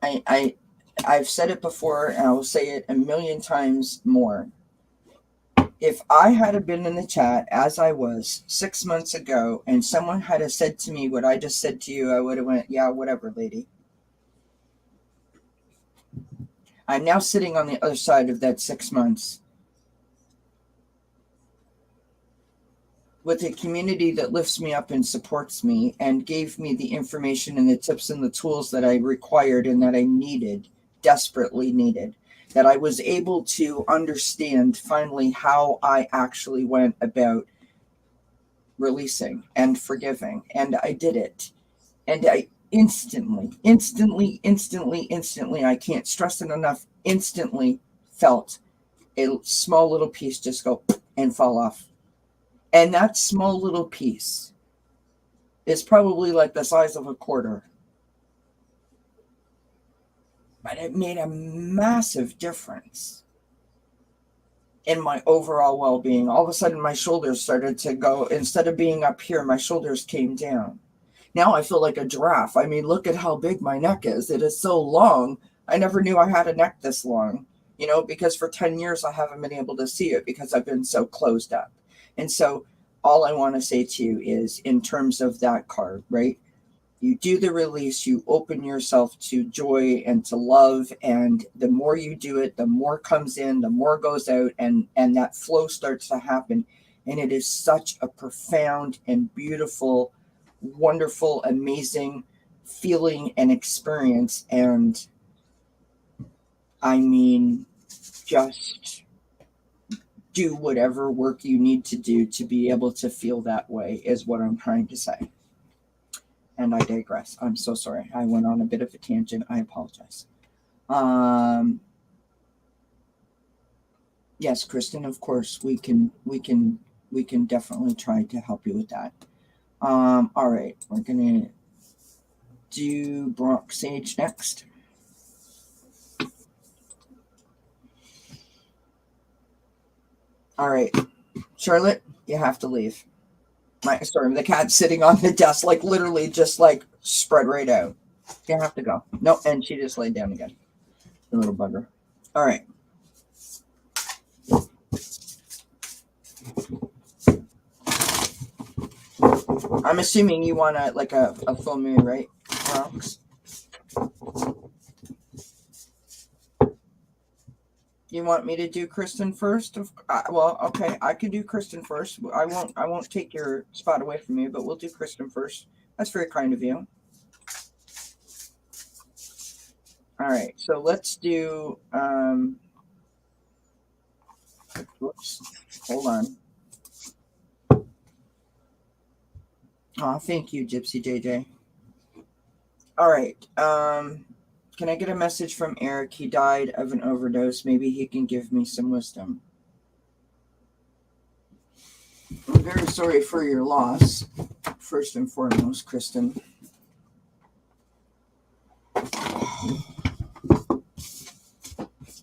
I've said it before and I will say it a million times more. If I had been in the chat as I was 6 months ago and someone had said to me what I just said to you, I would have went, yeah, whatever, lady. I'm now sitting on the other side of that 6 months with a community that lifts me up and supports me and gave me the information and the tips and the tools that I required and that I needed, desperately needed, that I was able to understand finally how I actually went about releasing and forgiving. And I did it. And I instantly, I can't stress it enough, instantly felt a small little piece just go and fall off. And that small little piece is probably like the size of a quarter. But it made a massive difference in my overall well-being. All of a sudden, my shoulders started to go, instead of being up here, my shoulders came down. Now I feel like a giraffe. I mean, look at how big my neck is. It is so long. I never knew I had a neck this long, because for 10 years I haven't been able to see it because I've been so closed up. And so all I want to say to you is, in terms of that card, right? You do the release, you open yourself to joy and to love. And the more you do it, the more comes in, the more goes out, and that flow starts to happen. And it is such a profound and beautiful, wonderful, amazing feeling and experience. And I mean, just do whatever work you need to do to be able to feel that way is what I'm trying to say. And I digress. I'm so sorry. I went on a bit of a tangent. I apologize. Yes, Kristen, of course, we can definitely try to help you with that. All right, we're gonna do Bronx Sage next. All right, Charlotte, you have to leave. The cat's sitting on the desk, like literally just like spread right out. You have to go. No, and she just laid down again. The little bugger. All right. I'm assuming you want a full moon, right, Bronx? You want me to do Kristen first? Well, okay, I can do Kristen first. I won't take your spot away from you, but we'll do Kristen first. That's very kind of you. All right, so let's do. Whoops, hold on. Oh, thank you, Gypsy JJ. All right. Can I get a message from Eric? He died of an overdose. Maybe he can give me some wisdom. I'm very sorry for your loss, first and foremost, Kristen.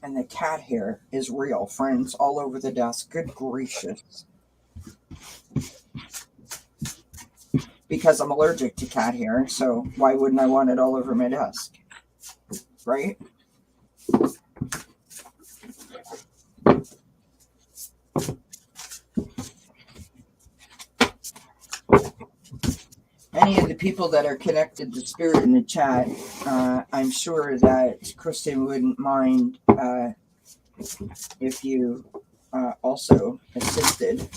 And the cat hair is real, friends, all over the desk. Good gracious. Because I'm allergic to cat hair, so why wouldn't I want it all over my desk? Right? Any of the people that are connected to spirit in the chat, I'm sure that Kristen wouldn't mind if you also assisted.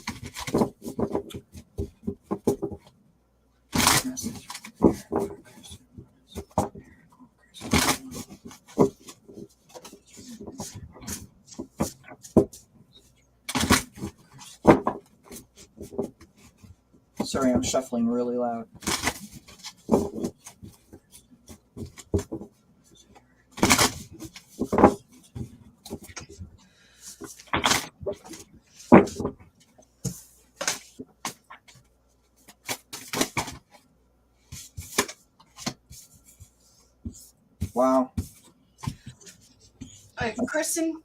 Sorry, I'm shuffling really loud. Wow. Kristen,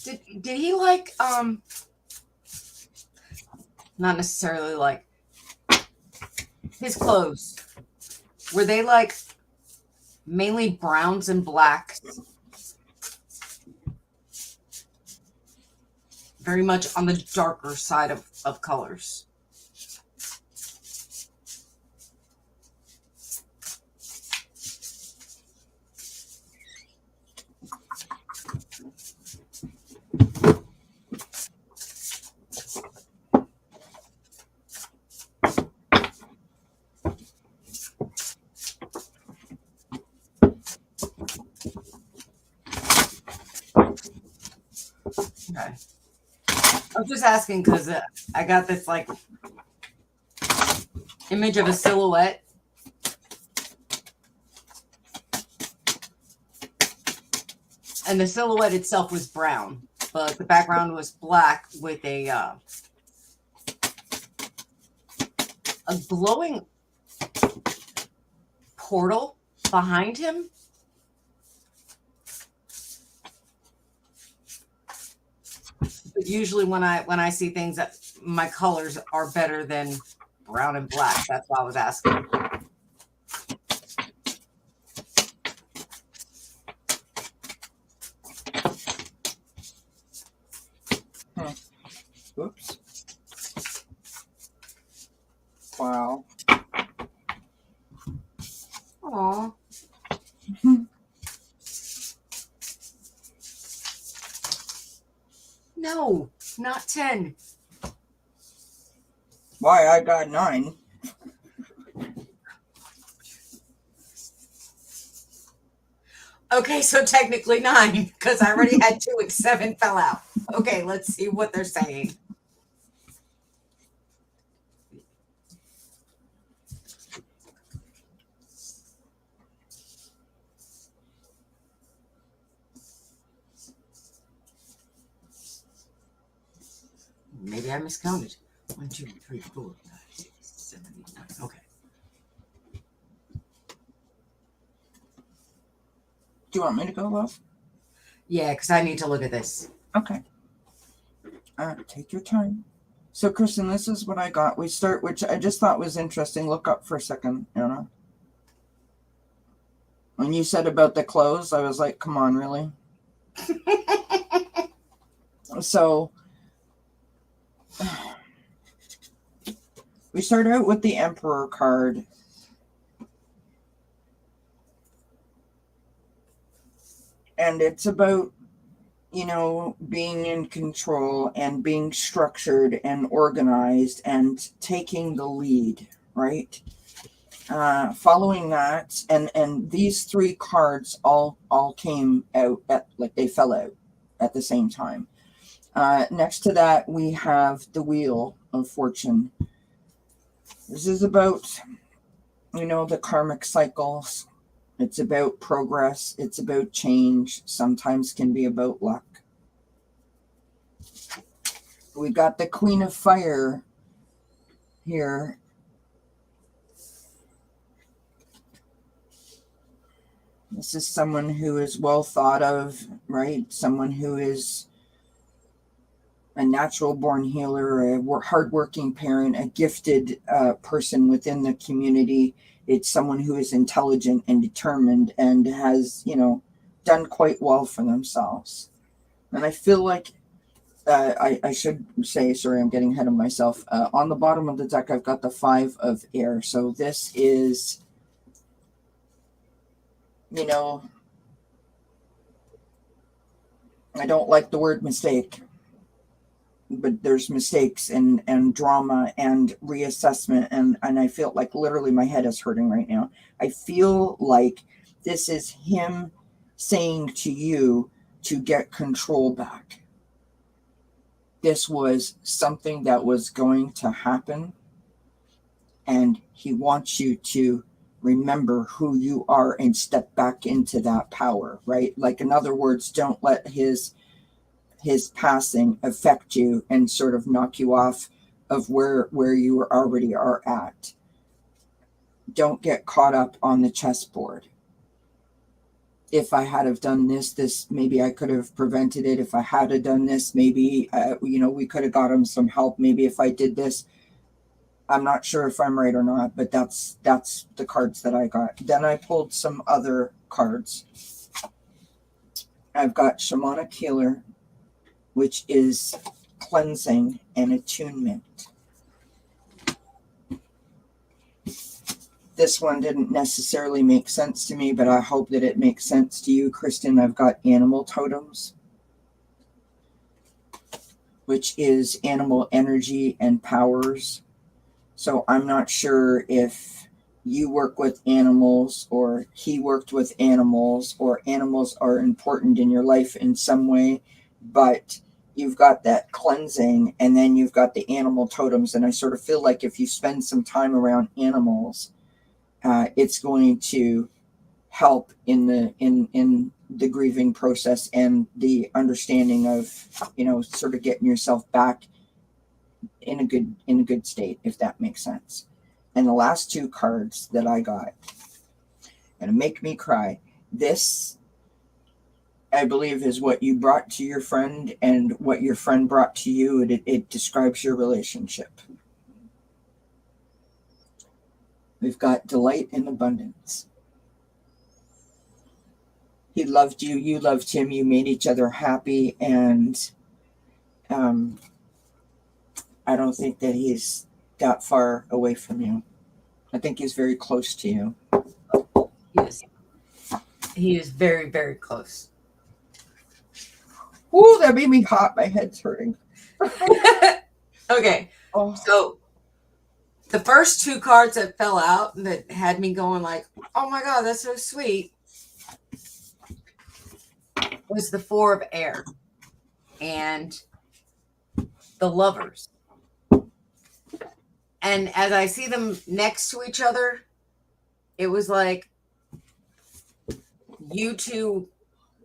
did he like not necessarily like his clothes? Were they like mainly browns and blacks? Very much on the darker side of colors. Okay. I was just asking because I got this like image of a silhouette. And the silhouette itself was brown, but the background was black with a glowing portal behind him. But usually when I see things that my colors are better than brown and black, that's why I was asking. Oops. Wow. Aw. No, not 10. Why, I got 9. Okay, so technically 9, because I already had 2 and 7 fell out. Okay, let's see what they're saying. Maybe I miscounted. 1, 2, 3, 4, 5, 6, 7, 8, 9. Okay. Do you want me to go, love? Yeah, because I need to look at this. Okay. Take your time. So, Kristen, this is what I got. We start, which I just thought was interesting. Look up for a second, Aunna. When you said about the clothes, I was like, come on, really? So, we start out with the Emperor card. And it's about, being in control and being structured and organized and taking the lead, right? Following that, and these 3 cards all came out they fell out at the same time. Next to that, we have the Wheel of Fortune. This is about, the karmic cycles. It's about progress. It's about change. Sometimes can be about luck. We got the Queen of Fire here. This is someone who is well thought of, right? Someone who is a natural born healer, a hardworking parent, a gifted person within the community. It's someone who is intelligent and determined and has, done quite well for themselves. And I feel like I should say, sorry, I'm getting ahead of myself. On the bottom of the deck, I've got the 5 of Air. So this is you know, I don't like the word mistake, but there's mistakes and drama and reassessment. And I feel like literally my head is hurting right now. I feel like this is him saying to you to get control back. This was something that was going to happen, and he wants you to remember who you are and step back into that power, right? Like, in other words, don't let his passing affect you and sort of knock you off of where you already are at. Don't get caught up on the chessboard. If I had have done this, maybe I could have prevented it. If I had have done this, maybe we could have got him some help. Maybe if I did this. I'm not sure if I'm right or not, but that's the cards that I got. Then I pulled some other cards. I've got Shamanic Healer, which is cleansing and attunement. This one didn't necessarily make sense to me, but I hope that it makes sense to you, Kristen. I've got Animal Totems, which is animal energy and powers. So I'm not sure if you work with animals or he worked with animals or animals are important in your life in some way, but you've got that cleansing and then you've got the animal totems. And I sort of feel like if you spend some time around animals, it's going to help in the grieving process and the understanding of, sort of getting yourself back in a good state, if that makes sense. And the last two cards that I got, gonna make me cry. This, I believe, is what you brought to your friend and what your friend brought to you. It describes your relationship. We've got delight and abundance. He loved you, you loved him, you made each other happy, and I don't think that he's that far away from you. I think he's very close to you. Yes. He is very, very close. Ooh, that made me hot. My head's hurting. Okay. Oh. So the first two cards that fell out that had me going like, oh my God, that's so sweet, was the Four of Air and the Lovers. And as I see them next to each other, it was like you two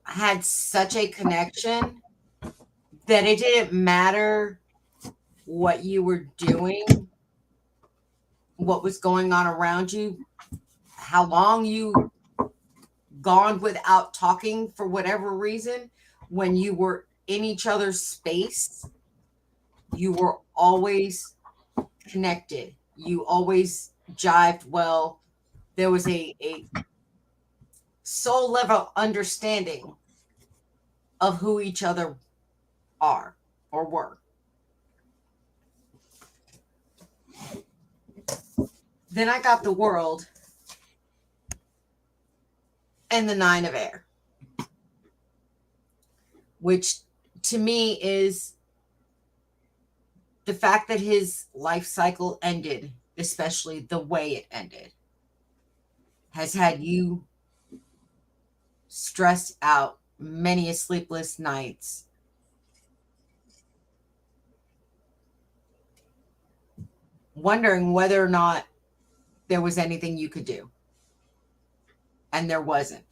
had such a connection that it didn't matter what you were doing, what was going on around you, how long you gone without talking for whatever reason. When you were in each other's space, you were always connected. You always jived well. There was a soul level understanding of who each other are or were. Then I got the World and the Nine of Air, which to me is the fact that his life cycle ended, especially the way it ended, has had you stressed out many a sleepless nights, wondering whether or not there was anything you could do. And there wasn't.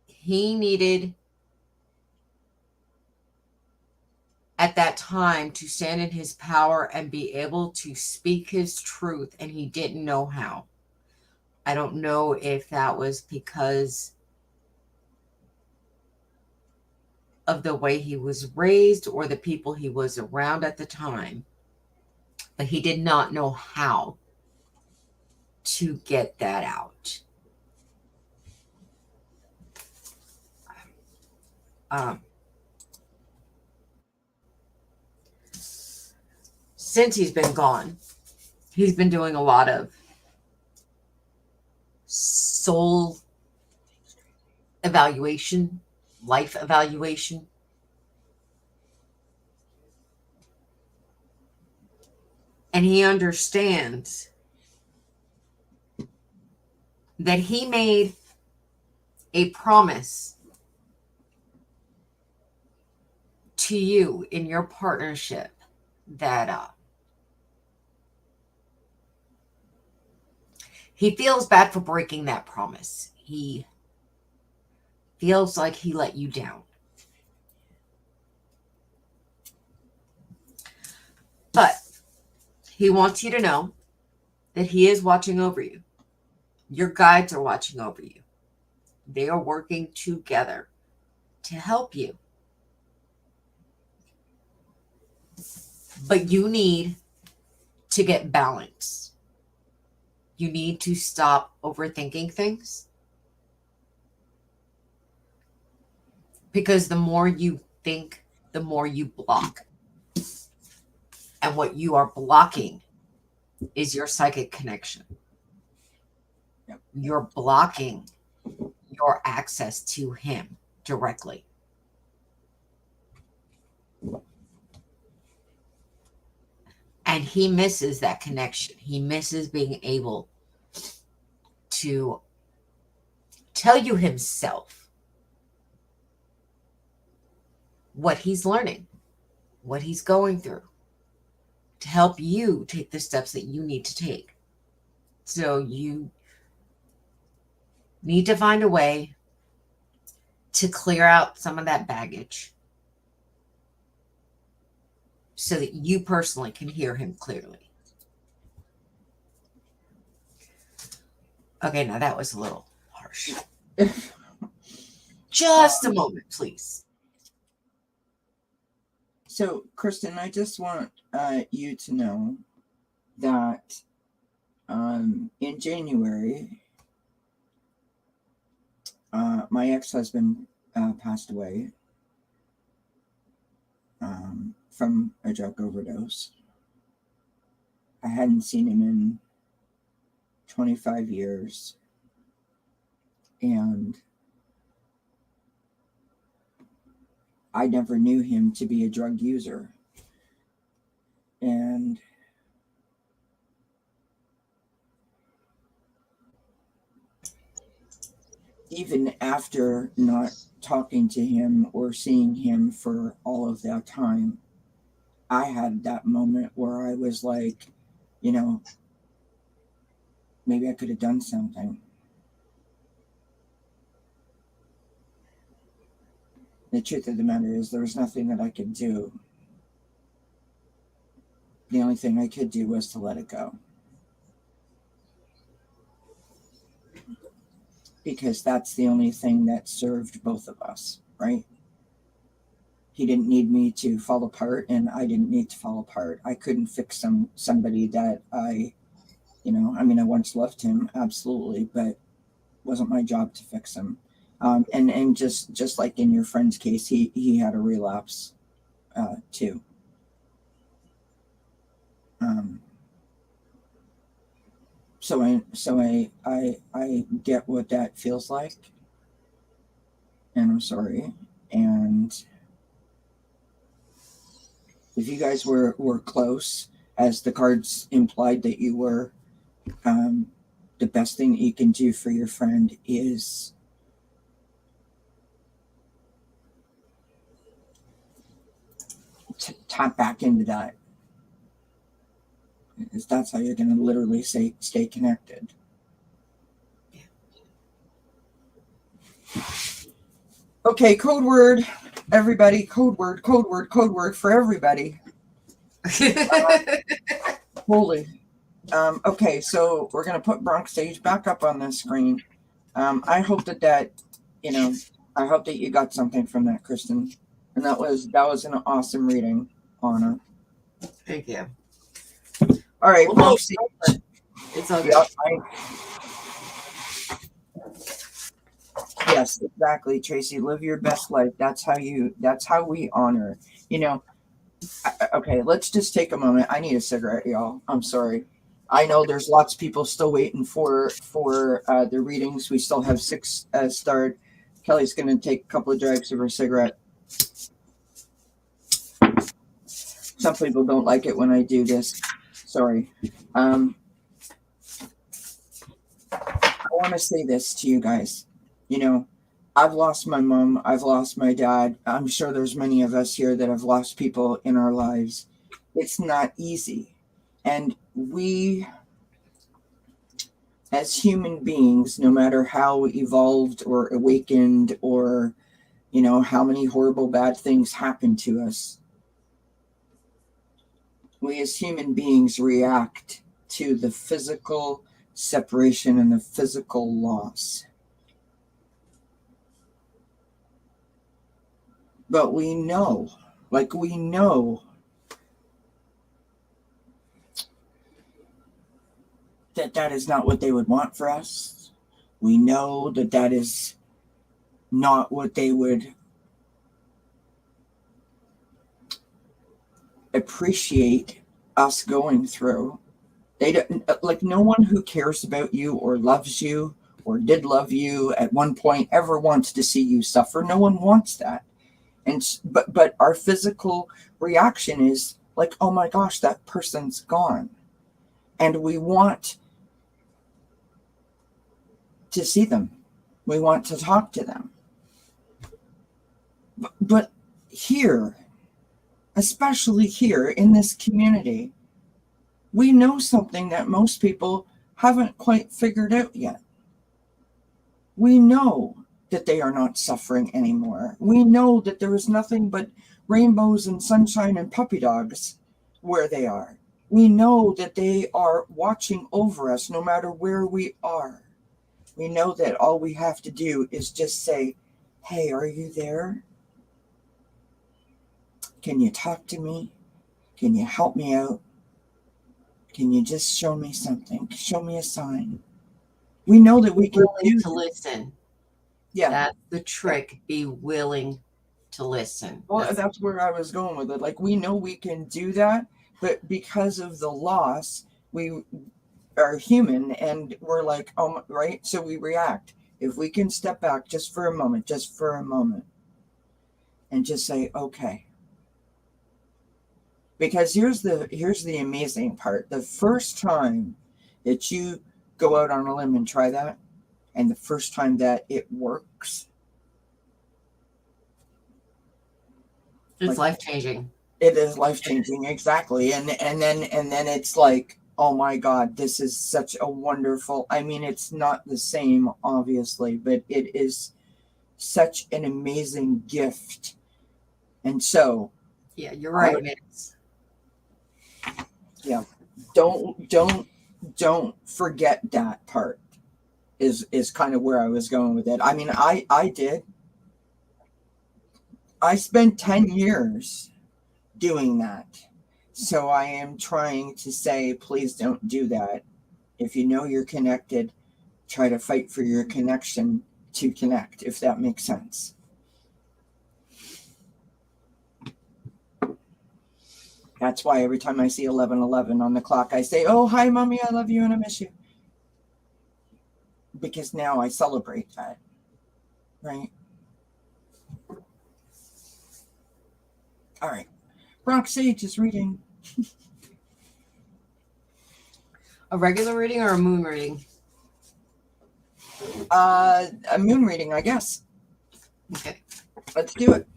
He needed at that time to stand in his power and be able to speak his truth, and he didn't know how. I don't know if that was because of the way he was raised or the people he was around at the time, but he did not know how to get that out. Since he's been gone, He's been doing a lot of soul evaluation, life evaluation. And he understands that he made a promise to you in your partnership that he feels bad for breaking that promise. He feels like he let you down. But he wants you to know that he is watching over you. Your guides are watching over you. They are working together to help you. But you need to get balance. You need to stop overthinking things. Because the more you think, the more you block. And what you are blocking is your psychic connection. Yep. You're blocking your access to him directly. And he misses that connection. He misses being able to tell you himself what he's learning, what he's going through, to help you take the steps that you need to take. So you need to find a way to clear out some of that baggage so that you personally can hear him clearly. Okay, now that was a little harsh. Just a moment, please. So, Kristen, I just want you to know that in January, my ex-husband passed away from a drug overdose. I hadn't seen him in 25 years. And I never knew him to be a drug user. And even after not talking to him or seeing him for all of that time, I had that moment where I was like, you know, maybe I could have done something. The truth of the matter is there was nothing that I could do. The only thing I could do was to let it go. Because that's the only thing that served both of us, right? He didn't need me to fall apart, and I didn't need to fall apart. I couldn't fix somebody that I once loved him, absolutely, but it wasn't my job to fix him. And just like in your friend's case, he had a relapse too. So I get what that feels like, and I'm sorry. And if you guys were close, as the cards implied that you were, the best thing that you can do for your friend is to tap back into that. Because that's how you're going to literally stay connected. Okay, code word, everybody. Code word for everybody. Holy. Okay, so we're going to put Bronx Stage back up on the screen. I hope that I hope that you got something from that, Kristen. And that was an awesome reading, Aunna. Thank you. All right, Well, Bronx Stage. It's okay. Yep, yes, exactly, Tracy. Live your best life. That's how we honor. Okay, let's just take a moment. I need a cigarette, y'all. I'm sorry. I know there's lots of people still waiting for the readings. We still have 6 starred. Kelly's going to take a couple of drags of her cigarette. Some people don't like it when I do this. Sorry. I want to say this to you guys. You know, I've lost my mom. I've lost my dad. I'm sure there's many of us here that have lost people in our lives. It's not easy. And we, as human beings, no matter how evolved or awakened or, you know, how many horrible bad things happen to us, we as human beings react to the physical separation and the physical loss. But we know, we know that that is not what they would want for us. We know that that is not what they would appreciate us going through. They don't, like, no one who cares about you or loves you or did love you at one point ever wants to see you suffer. No one wants that. And but our physical reaction is like, oh my gosh, that person's gone. And we want to see them. We want to talk to them. But here, especially here in this community, we know something that most people haven't quite figured out yet. We know that they are not suffering anymore. We know that there is nothing but rainbows and sunshine and puppy dogs where they are. We know that they are watching over us no matter where we are. We know that all we have to do is just say, hey, are you there? Can you talk to me? Can you help me out? Can you just show me something? Show me a sign. We know that we can do to listen. Yeah. That's the trick. Be willing to listen. Well, that's where I was going with it. Like, we know we can do that, but because of the loss, we are human and we're like, oh, right? So we react. If we can step back just for a moment, and just say, okay. Because here's the amazing part. The first time that you go out on a limb and try that, and the first time that it works, it's life-changing. It is life-changing, exactly. And then it's like, oh my God, this is such a wonderful, I mean, it's not the same, obviously, but it is such an amazing gift. And so, yeah, you're right, Miss. Yeah. Don't forget that part is kind of where I was going with it. I mean, I did. I spent 10 years doing that. So I am trying to say, please don't do that. If you know you're connected, try to fight for your connection to connect, if that makes sense. That's why every time I see 11:11 on the clock, I say, oh, hi, mommy, I love you and I miss you. Because now I celebrate that, right? All right. Bronx Sage is reading. A regular reading or a moon reading? A moon reading, I guess. Okay. Let's do it.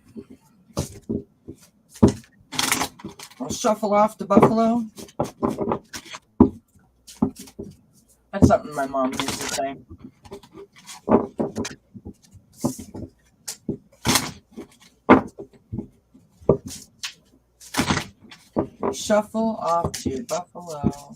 I'll shuffle off the buffalo. That's something my mom used to say. Shuffle off to buffalo.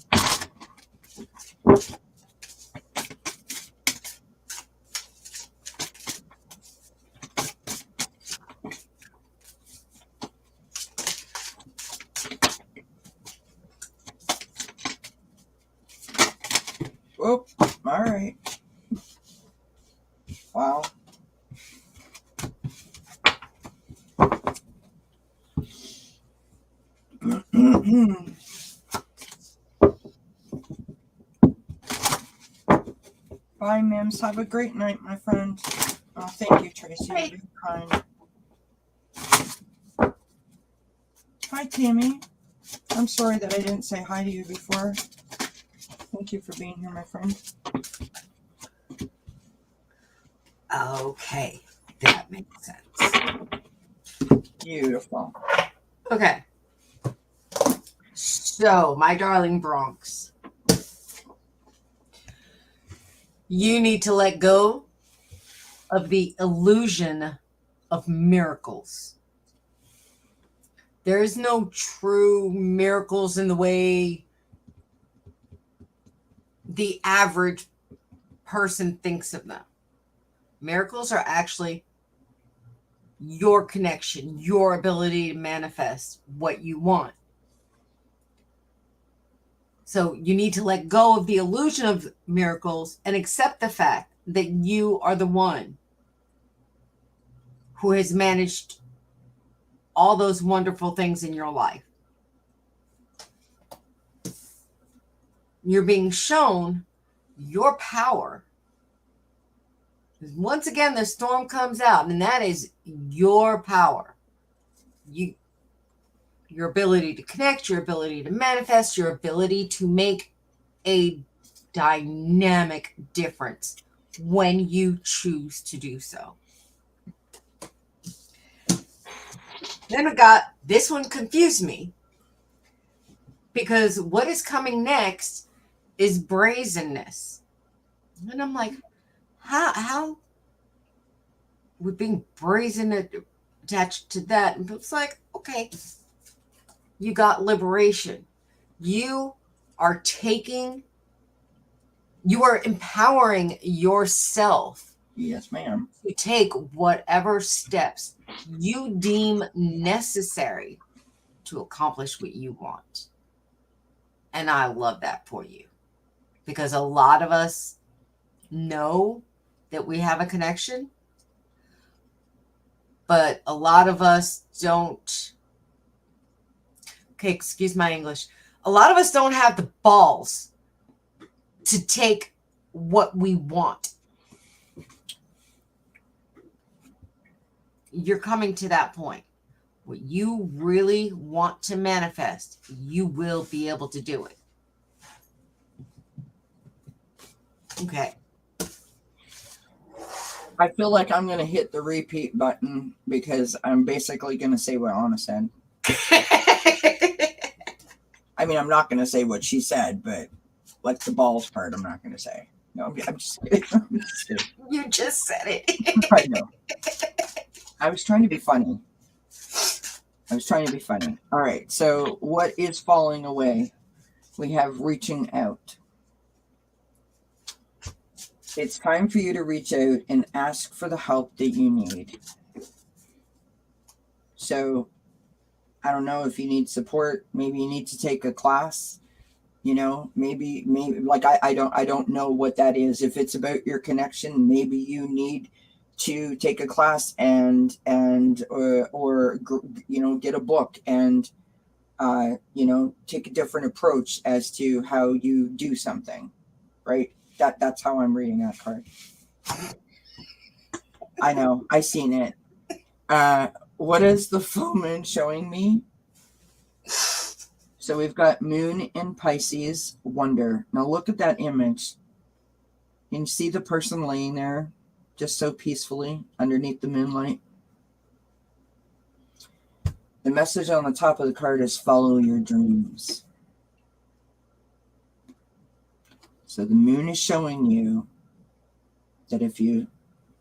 Whoop. All right. Wow. Bye, Mims. Have a great night, my friend. Oh, thank you, Tracy. You're being kind. Hi, Tammy. I'm sorry that I didn't say hi to you before. Thank you for being here, my friend. Okay, that makes sense. Beautiful. Okay. So, my darling Bronx, you need to let go of the illusion of miracles. There is no true miracles in the way the average person thinks of them. Miracles are actually your connection, your ability to manifest what you want. So you need to let go of the illusion of miracles and accept the fact that you are the one who has managed all those wonderful things in your life. You're being shown your power. Once again, the storm comes out, and that is your power. Your ability to connect, your ability to manifest, your ability to make a dynamic difference when you choose to do so. Then I got this one confused me, because what is coming next is brazenness. And I'm like, how would being brazen attached to that? And it's like, okay, you got liberation. You are empowering yourself. Yes, ma'am. To take whatever steps you deem necessary to accomplish what you want. And I love that for you, because a lot of us know that we have a connection, but a lot of us don't. Okay, excuse my English. A lot of us don't have the balls to take what we want. You're coming to that point. What you really want to manifest, you will be able to do it. Okay. I feel like I'm going to hit the repeat button because I'm basically going to say what Aunna said. I mean, I'm not going to say what she said, but like the balls part, I'm not going to say. No, I'm just kidding. You just said it. I know. I was trying to be funny. All right. So what is falling away? We have reaching out. It's time for you to reach out and ask for the help that you need. So I don't know if you need support. Maybe you need to take a class. You know, maybe like I don't know what that is. If it's about your connection, maybe you need to take a class and or you know, get a book and you know, take a different approach as to how you do something, right? That's how I'm reading that card. I know, I seen it. What is the full moon showing me? So we've got moon in Pisces, wonder. Now look at that image. You can see the person laying there just so peacefully underneath the moonlight. The message on the top of the card is follow your dreams. So the moon is showing you that if you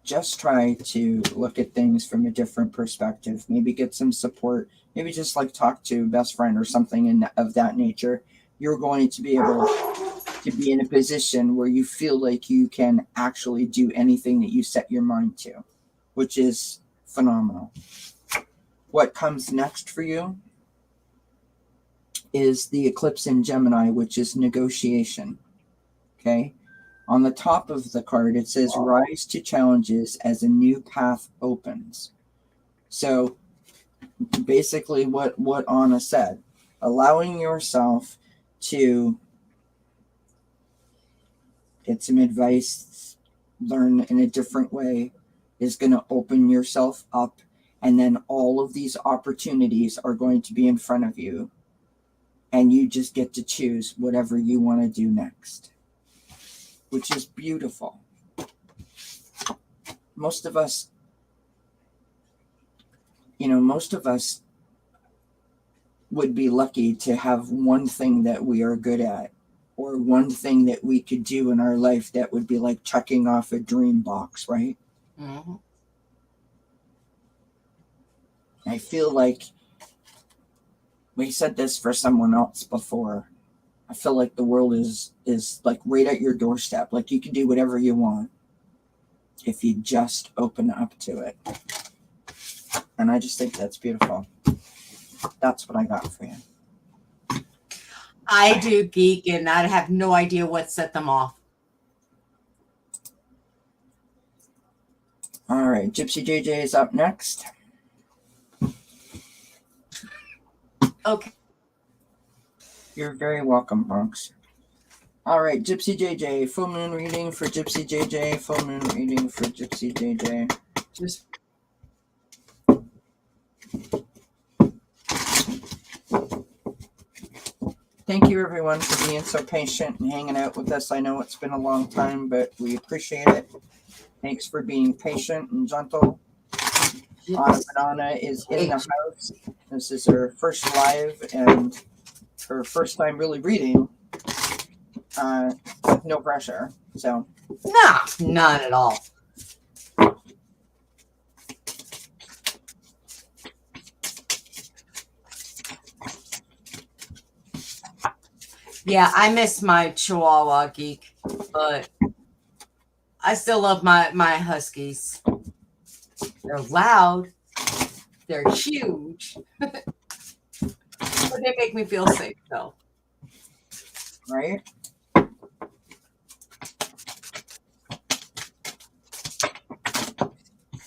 just try to look at things from a different perspective, maybe get some support, maybe just like talk to a best friend or something of that nature, you're going to be able to be in a position where you feel like you can actually do anything that you set your mind to, which is phenomenal. What comes next for you is the eclipse in Gemini, which is negotiation. Okay. On the top of the card, it says rise to challenges as a new path opens. So basically what Aunna said, allowing yourself to get some advice, learn in a different way is going to open yourself up. And then all of these opportunities are going to be in front of you. And you just get to choose whatever you want to do next, which is beautiful. Most of us would be lucky to have one thing that we are good at, or one thing that we could do in our life that would be like checking off a dream box, right? Mm-hmm. I feel like we said this for someone else before. I feel like the world is like right at your doorstep. Like you can do whatever you want if you just open up to it. And I just think that's beautiful. That's what I got for you. I do, geek, and I have no idea what set them off. All right, Gypsy JJ is up next. Okay. You're very welcome, Bronx. All right, Gypsy JJ, full moon reading for Gypsy JJ, full moon reading for Gypsy JJ. Just thank you, everyone, for being so patient and hanging out with us. I know it's been a long time, but we appreciate it. Thanks for being patient and gentle. Aunna is in the house. This is her first live and her first time really reading with no pressure. So, no, none at all. Yeah, I miss my Chihuahua, geek, but I still love my Huskies. They're loud. They're huge. But they make me feel safe, though. right?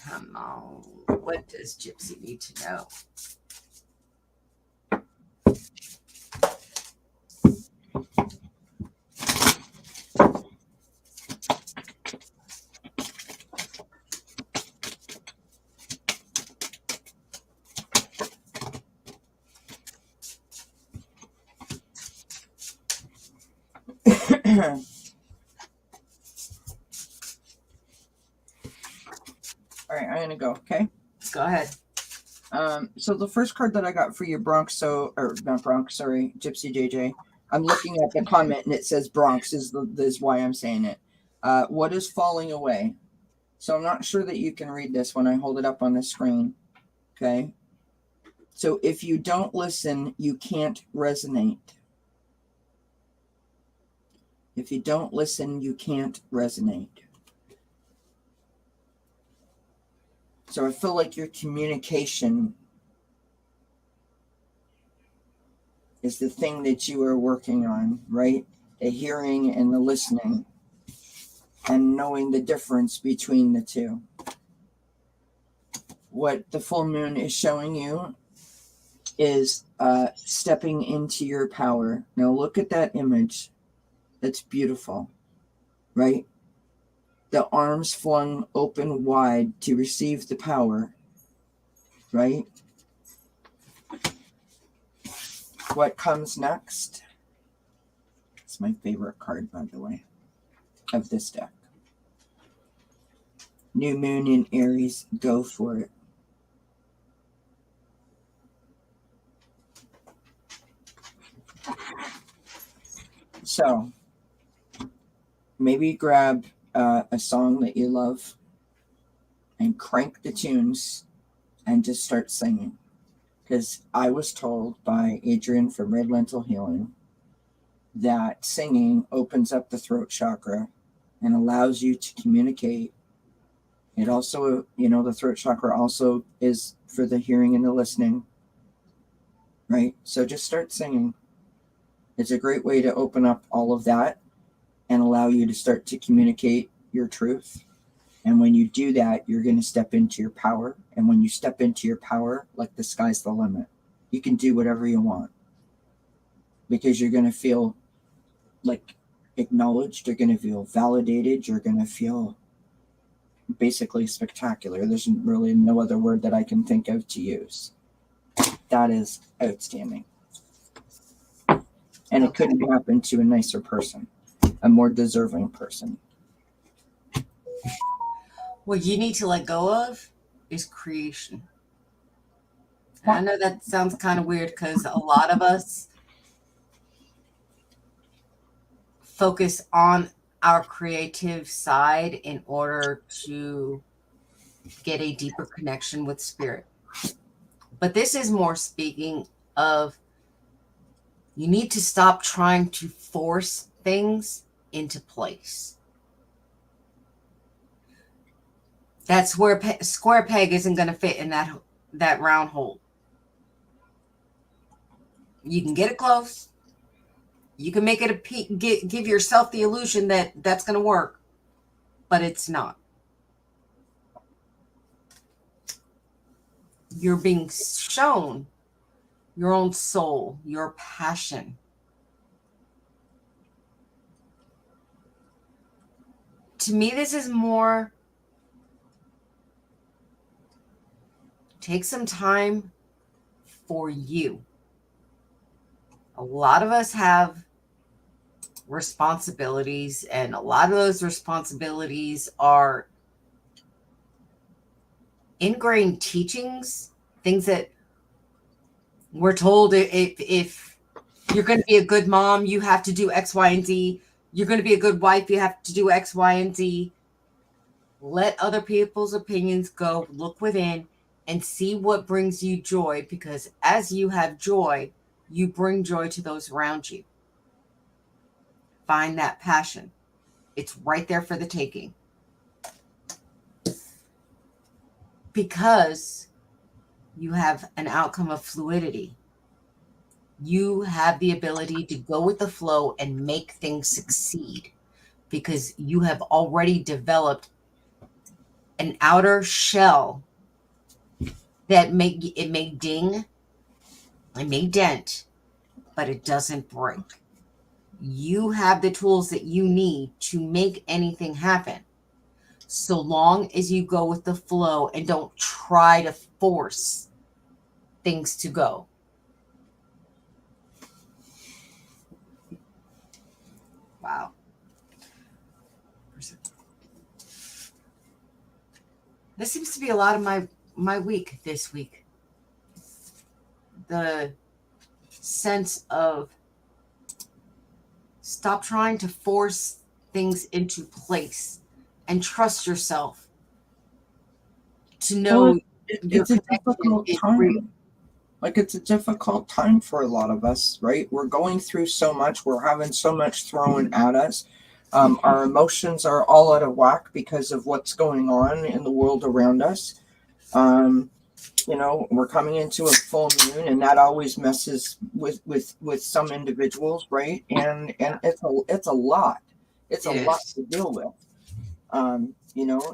Come on. What does Gypsy need to know? All right, I'm gonna go. Okay. Go ahead. So the first card that I got for you, Bronx, Gypsy JJ. I'm looking at the comment and it says Bronx is why I'm saying it. What is falling away? So I'm not sure that you can read this when I hold it up on the screen. Okay. So if you don't listen, you can't resonate. If you don't listen, you can't resonate. So I feel like your communication is the thing that you are working on, right? The hearing and the listening and knowing the difference between the two. What the full moon is showing you is stepping into your power. Now look at that image. That's beautiful, right? The arms flung open wide to receive the power, right? What comes next? It's my favorite card, by the way, of this deck. New moon in Aries, go for it. So, maybe grab a song that you love and crank the tunes and just start singing. Because I was told by Adrian from Red Lentil Healing that singing opens up the throat chakra and allows you to communicate. It also, the throat chakra also is for the hearing and the listening, right? So just start singing. It's a great way to open up all of that and allow you to start to communicate your truth. And when you do that, you're going to step into your power. And when you step into your power, like the sky's the limit. You can do whatever you want because you're going to feel like acknowledged. You're going to feel validated. You're going to feel basically spectacular. There's really no other word that I can think of to use. That is outstanding. And it couldn't happen to a nicer person, a more deserving person. What you need to let go of is creation. And I know that sounds kind of weird because a lot of us focus on our creative side in order to get a deeper connection with spirit. But this is more speaking of you need to stop trying to force things into place. That's where square peg isn't going to fit in that round hole. You can get it close. You can make it give yourself the illusion that that's going to work, but it's not. You're being shown your own soul, your passion. To me, this is more take some time for you. A lot of us have responsibilities, and a lot of those responsibilities are ingrained teachings, things that we're told if you're going to be a good mom, you have to do X, Y, and Z. You're going to be a good wife, you have to do X, Y, and Z. Let other people's opinions go. Look within and see what brings you joy, because as you have joy, you bring joy to those around you. Find that passion. It's right there for the taking. Because you have an outcome of fluidity. You have the ability to go with the flow and make things succeed, because you have already developed an outer shell that may ding, it may dent, but it doesn't break. You have the tools that you need to make anything happen, so long as you go with the flow and don't try to force things to go. Wow. This seems to be a lot of my week this week. The sense of stop trying to force things into place and trust yourself to know it's a difficult time. Real. Like, it's a difficult time for a lot of us, right? We're going through so much. We're having so much thrown at us. Our emotions are all out of whack because of what's going on in the world around us. We're coming into a full moon, and that always messes with some individuals, right? And it's a lot. It's a lot to deal with.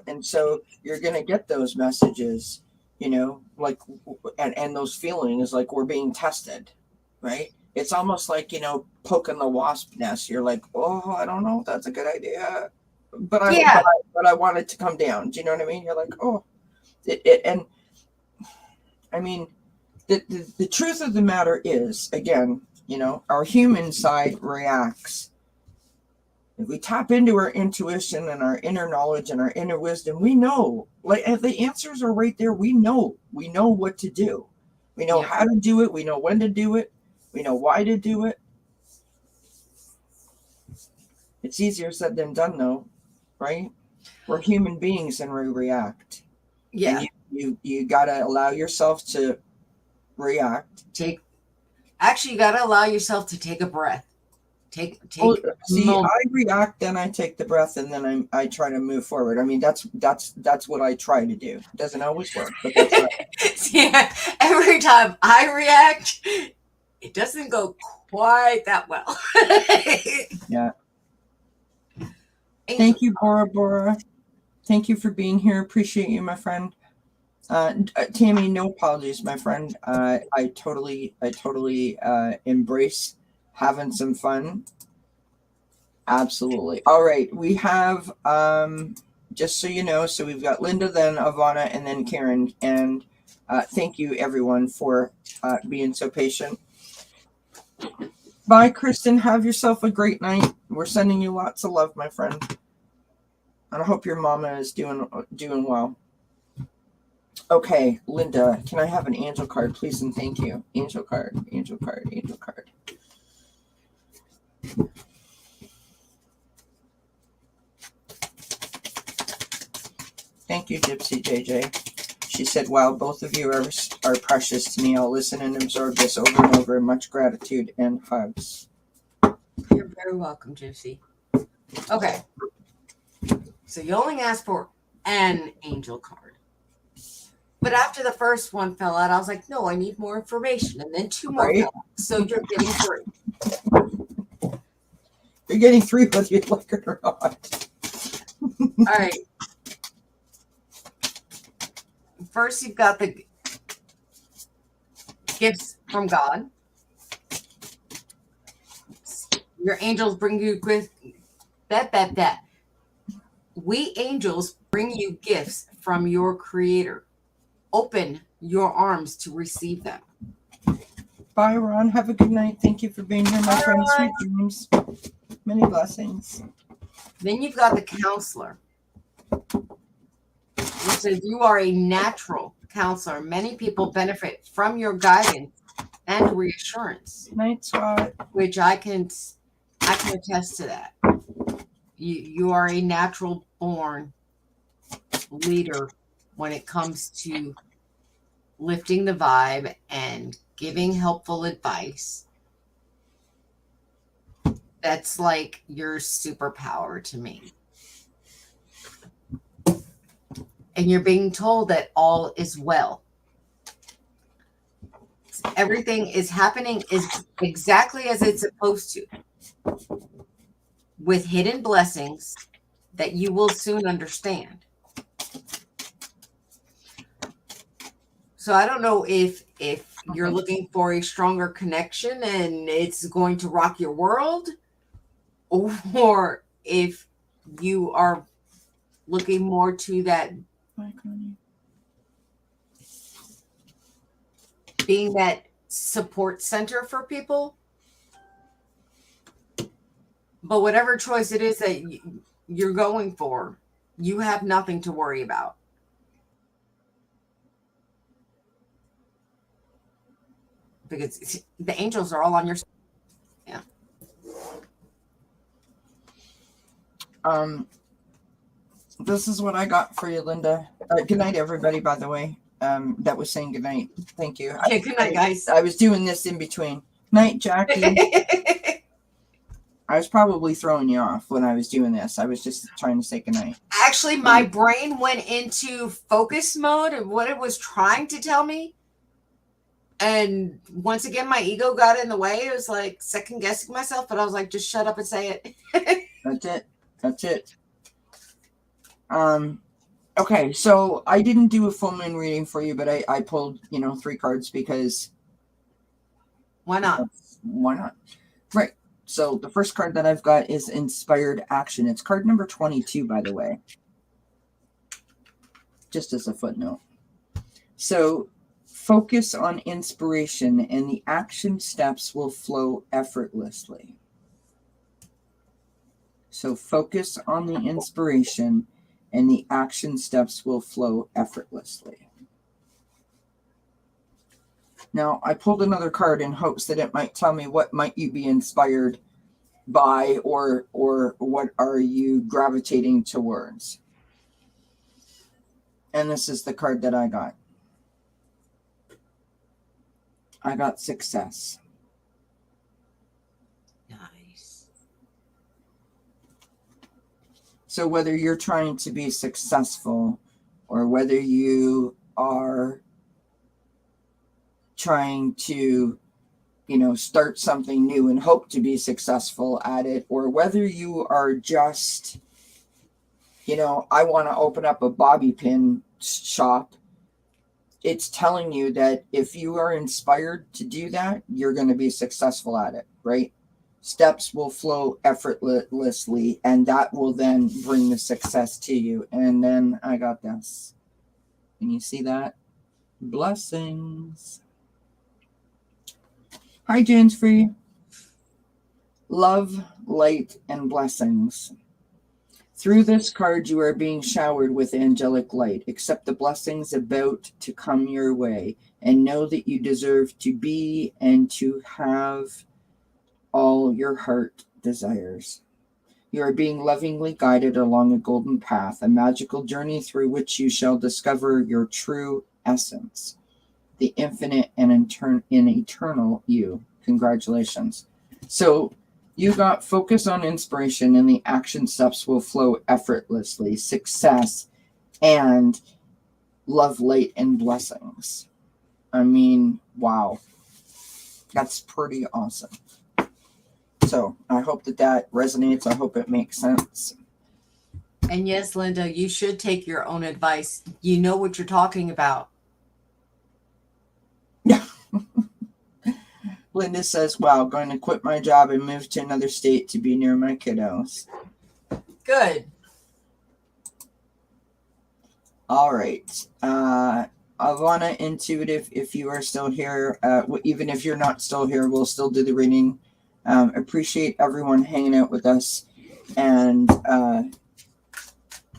And so you're gonna get those messages, like, and those feelings like we're being tested, right? It's almost like, poking the wasp nest. You're like, oh, I don't know if that's a good idea, but I want it to come down. Do you know what I mean? You're like, oh, and I mean, the truth of the matter is, again, our human side reacts. If we tap into our intuition and our inner knowledge and our inner wisdom, we know, like, if the answers are right there, we know what to do. We know how to do it. We know when to do it. We know why to do it. It's easier said than done, though, right? We're human beings and we react. Yeah. And you got to allow yourself to react. You got to allow yourself to take a breath. I react, then I take the breath, and then I try to move forward. I mean, that's what I try to do. It doesn't always work, but that's right. Yeah, every time I react, it doesn't go quite that well. Yeah. Thank you, Bora Bora. Thank you for being here. Appreciate you, my friend. Tammy, no apologies, my friend. I totally embrace having some fun. Absolutely. All right. We have just so you know. So we've got Linda, then Ivana, and then Karen. And thank you, everyone, for being so patient. Bye, Kristen. Have yourself a great night. We're sending you lots of love, my friend. And I hope your mama is doing well. Okay, Linda, can I have an angel card, please, and thank you. Angel card, angel card, angel card. Thank you, Gypsy JJ. She said, wow, both of you are precious to me. I'll listen and absorb this over and over. Much gratitude and hugs. You're very welcome, Gypsy. Okay. So you only asked for an angel card. But after the first one fell out, I was like, no, I need more information. And then two more fell out. So you're getting 3. You're getting 3 whether you like it or not. All right. First, you've got the gifts from God. Your angels bring you with that. We angels bring you gifts from your Creator. Open your arms to receive them. Bye, Ron. Have a good night. Thank you for being here, my friend. Sweet dreams. Many blessings. Then you've got the counselor, which says you are a natural counselor. Many people benefit from your guidance and reassurance. Night, Swat. Which I can attest to that. You are a natural born leader when it comes to lifting the vibe and giving helpful advice. That's like your superpower to me. And you're being told that all is well. Everything is happening is exactly as it's supposed to, with hidden blessings that you will soon understand. So I don't know if you're looking for a stronger connection and it's going to rock your world, or if you are looking more to that being that support center for people. But whatever choice it is that you're going for, you have nothing to worry about. Because the angels are all on your side. Yeah. This is what I got for you, Linda. Good night, everybody, by the way. That was saying good night. Thank you. Okay, good night, guys. I was doing this in between. Night, Jackie. I was probably throwing you off when I was doing this. I was just trying to say good night. Actually, my brain went into focus mode and what it was trying to tell me. And once again, my ego got in the way. It was like second guessing myself, but I was like, just shut up and say it. That's it. Okay, so I didn't do a full moon reading for you, but I pulled, 3 cards because why not? Why not? Right. So the first card that I've got is Inspired Action. It's card number 22, by the way. Just as a footnote. So focus on inspiration and the action steps will flow effortlessly. So focus on the inspiration and the action steps will flow effortlessly. Now, I pulled another card in hopes that it might tell me what might you be inspired by or what are you gravitating towards. And this is the card that I got. I got success. Nice. So whether you're trying to be successful or whether you are trying to, start something new and hope to be successful at it, or whether you are just, I want to open up a bobby pin shop, it's telling you that if you are inspired to do that, you're going to be successful at it, right? steps will flow effortlessly, and that will then bring the success to you. And then I got this. Can you see that? Blessings. Hi, Jane's Free. Love, light, and blessings. Through this card, you are being showered with angelic light. Accept the blessings about to come your way, and know that you deserve to be and to have all your heart desires. You are being lovingly guided along a golden path, a magical journey through which you shall discover your true essence, the infinite and eternal you. Congratulations. So you got focus on inspiration, and the action steps will flow effortlessly. Success and love, light, and blessings. I mean, wow. That's pretty awesome. So I hope that resonates. I hope it makes sense. And yes, Linda, you should take your own advice. You know what you're talking about. Yeah. Linda says, wow, going to quit my job and move to another state to be near my kiddos. Good. All right. Aunna, Intuitive, if you are still here, even if you're not still here, we'll still do the reading. Appreciate everyone hanging out with us and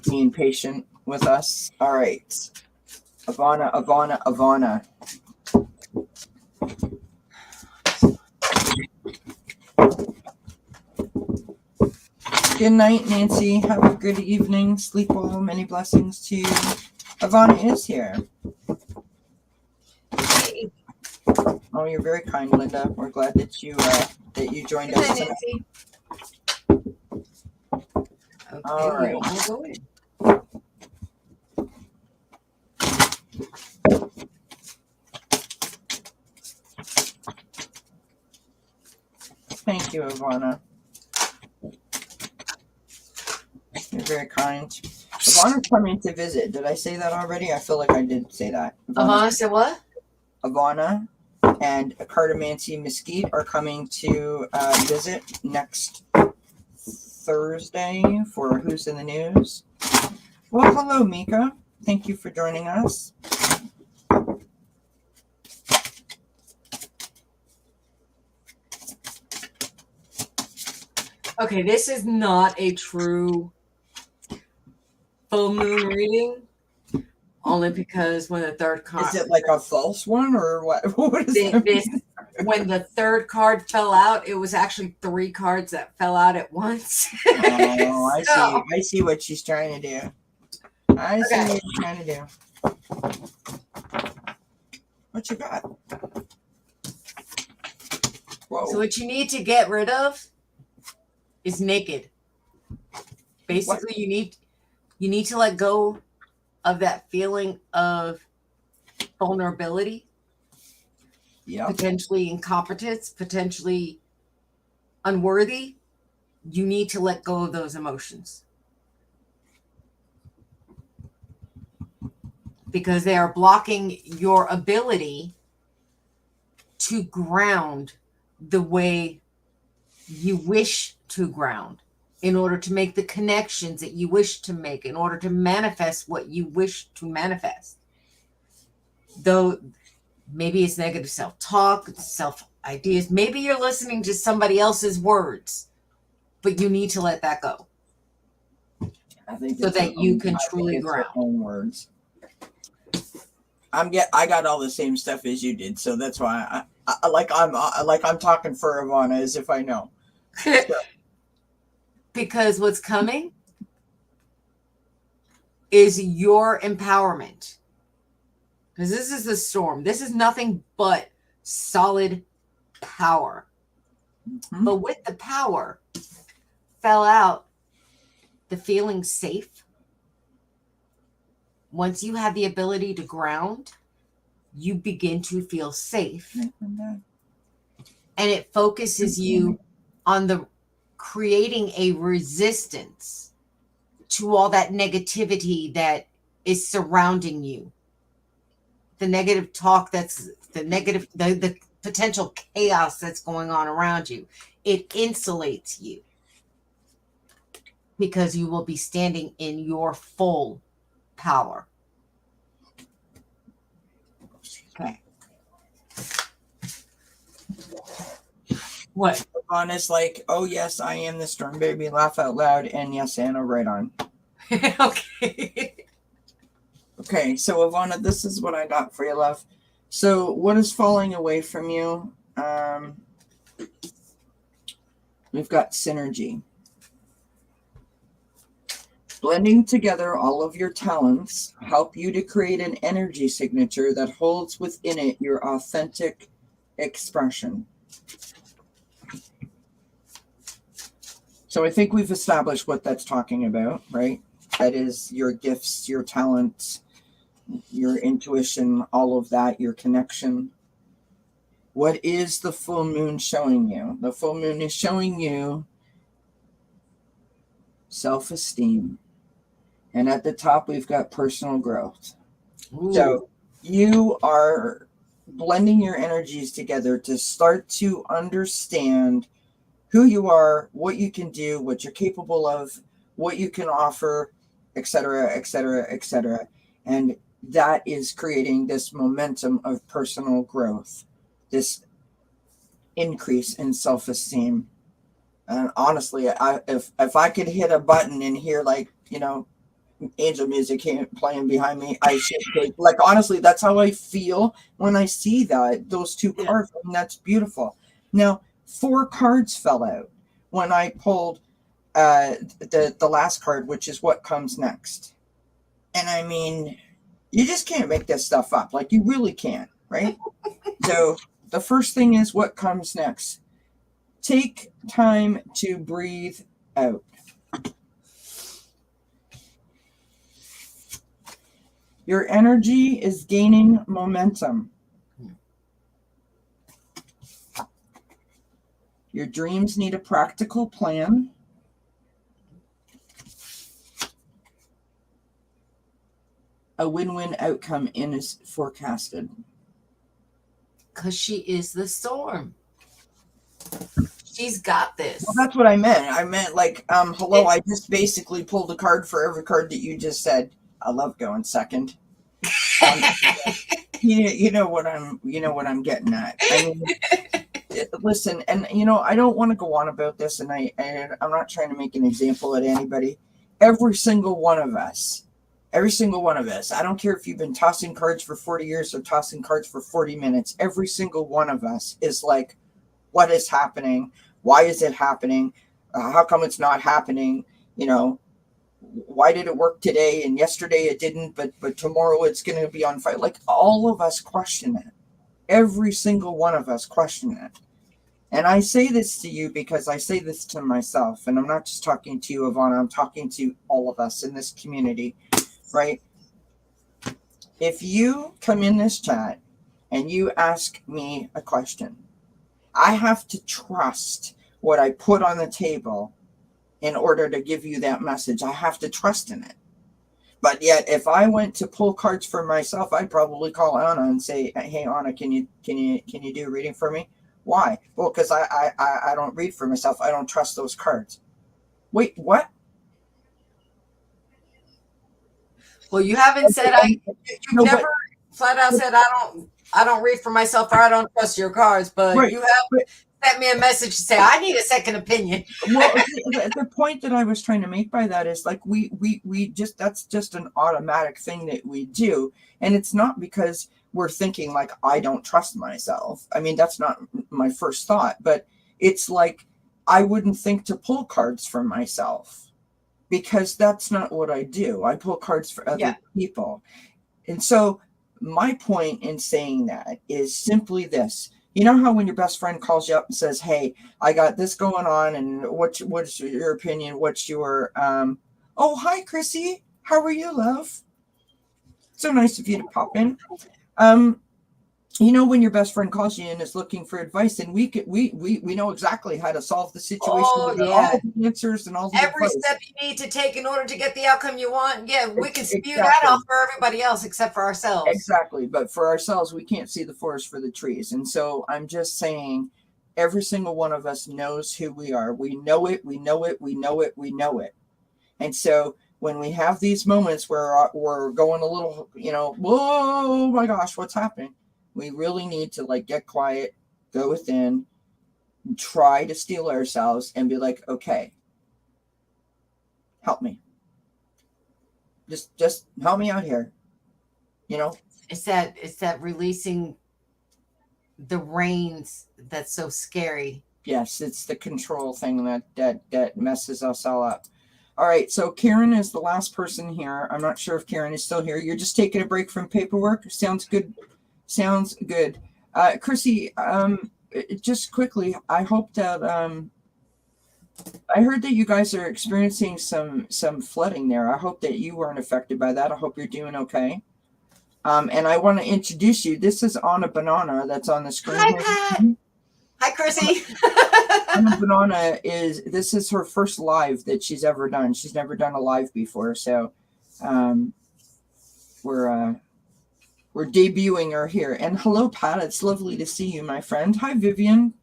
being patient with us. All right. Aunna. Good night, Nancy. Have a good evening. Sleep well. Many blessings to you. Aunna is here. Hey. Oh, you're very kind, Linda. We're glad that you joined us tonight. Okay, all right. I'll go in. Thank you, Aunna. You're very kind. Aunna's coming to visit. Did I say that already? I feel like I did say that. Aunna said what? Aunna and Cartomancy Mesquite are coming to visit next Thursday for Who's in the News. Well, hello, Mika. Thank you for joining us. Okay, this is not a true full moon reading, only because when the third card... Is it like a false one, or what? What is this? When the third card fell out, it was actually 3 cards that fell out at once. Oh, I see. I see what she's trying to do. I see what she's trying to do. What you got? Whoa. So what you need to get rid of is naked. Basically, what? you need to let go of that feeling of vulnerability, potentially incompetence, potentially unworthy. You need to let go of those emotions because they are blocking your ability to ground the way you wish to ground, in order to make the connections that you wish to make, in order to manifest what you wish to manifest. Though maybe it's negative self-talk, self-ideas. Maybe you're listening to somebody else's words, but you need to let that go. I think so that you can truly ground. Own words. I got all the same stuff as you did, so that's why I'm talking for Aunna as if I know. Sure. Because what's coming is your empowerment. Because this is the storm. This is nothing but solid power. Mm-hmm. But with the power fell out the feeling safe. Once you have the ability to ground, you begin to feel safe. Mm-hmm. And it focuses you on the creating a resistance to all that negativity that is surrounding you. The negative talk, that's the negative, the potential chaos that's going on around you. it insulates you because you will be standing in your full power. Okay. What? Anna's like, oh yes, I am the storm baby, laugh out loud, and yes, Anna, right on. Okay. Okay, so Ivana, this is what I got for you, love. So what is falling away from you? We've got synergy. Blending together all of your talents help you to create an energy signature that holds within it your authentic expression. So I think we've established what that's talking about, right? That is your gifts, your talents, your intuition, all of that, your connection. What is the full moon showing you? The full moon is showing you self-esteem. And at the top, we've got personal growth. Ooh. So you are blending your energies together to start to understand who you are, what you can do, what you're capable of, what you can offer, etc., etc., etc. And that is creating this momentum of personal growth, this increase in self-esteem. And honestly, if I could hit a button and hear, like, angel music playing behind me, I should take, like, honestly, that's how I feel when I see those two cards. And that's beautiful. Now, 4 cards fell out when I pulled the last card, which is what comes next. And I mean, you just can't make this stuff up. Like, you really can't, right? So the first thing is what comes next. Take time to breathe out. Your energy is gaining momentum. Your dreams need a practical plan. A win-win outcome is forecasted. Because she is the storm. She's got this. Well, that's what I meant. I meant, like, hello, I just basically pulled a card for every card that you just said. I love going second. You know what I'm getting at. I mean, listen, and I don't want to go on about this, and I'm not trying to make an example at anybody. Every single one of us, I don't care if you've been tossing cards for 40 years or tossing cards for 40 minutes, every single one of us is like, what is happening? Why is it happening? How come it's not happening? Why did it work today and yesterday it didn't, but tomorrow it's going to be on fire? Like, all of us question it. Every single one of us question it. And I say this to you because I say this to myself, and I'm not just talking to you, Ivana, I'm talking to all of us in this community, right? If you come in this chat and you ask me a question, I have to trust what I put on the table in order to give you that message. I have to trust in it. But yet, if I went to pull cards for myself, I'd probably call Aunna and say, "Hey, Aunna, can you do a reading for me?" Why? Well, because I don't read for myself. I don't trust those cards. Wait, what? Well, you haven't said never flat out said I don't read for myself, or I don't trust your cards, but right, you have sent me a message to say I need a second opinion. Well, the point that I was trying to make by that is, like, we just, that's just an automatic thing that we do, and it's not because we're thinking like I don't trust myself. I mean, that's not my first thought, but it's like I wouldn't think to pull cards for myself because that's not what I do. I pull cards for other people. And so my point in saying that is simply this. You know how when your best friend calls you up and says, "Hey, I got this going on, and what's your opinion? What's your oh, hi, Chrissy. How are you, love? So nice of you to pop in." When your best friend calls you and is looking for advice, and we know exactly how to solve the situation. Oh, yeah. All the answers and all the every advice. Step you need to take in order to get the outcome you want. Yeah, we can spew that off for everybody else except for ourselves. Exactly. But for ourselves, we can't see the forest for the trees. And so I'm just saying, Every single one of us knows who we are. We know it. We know it. We know it. We know it. And so when we have these moments where we're going a little, whoa, my gosh, what's happening? We really need to like get quiet, go within, try to steel ourselves and be like, okay, help me. Just help me out here. It's that releasing the reins that's so scary. Yes, it's the control thing that messes us all up. All right, so Karen is the last person here. I'm not sure if Karen is still here. You're just taking a break from paperwork. Sounds good. Sounds good. Chrissy, just quickly, I hope that I heard that you guys are experiencing some flooding there. I hope that you weren't affected by that. I hope you're doing okay. And I want to introduce you. This is Aunna Banana that's on the screen. Hi, Pat. Hi, Chrissy. Aunna Banana this is her first live that she's ever done. She's never done a live before, so we're debuting her here. And hello, Pat. It's lovely to see you, my friend. Hi, Vivian.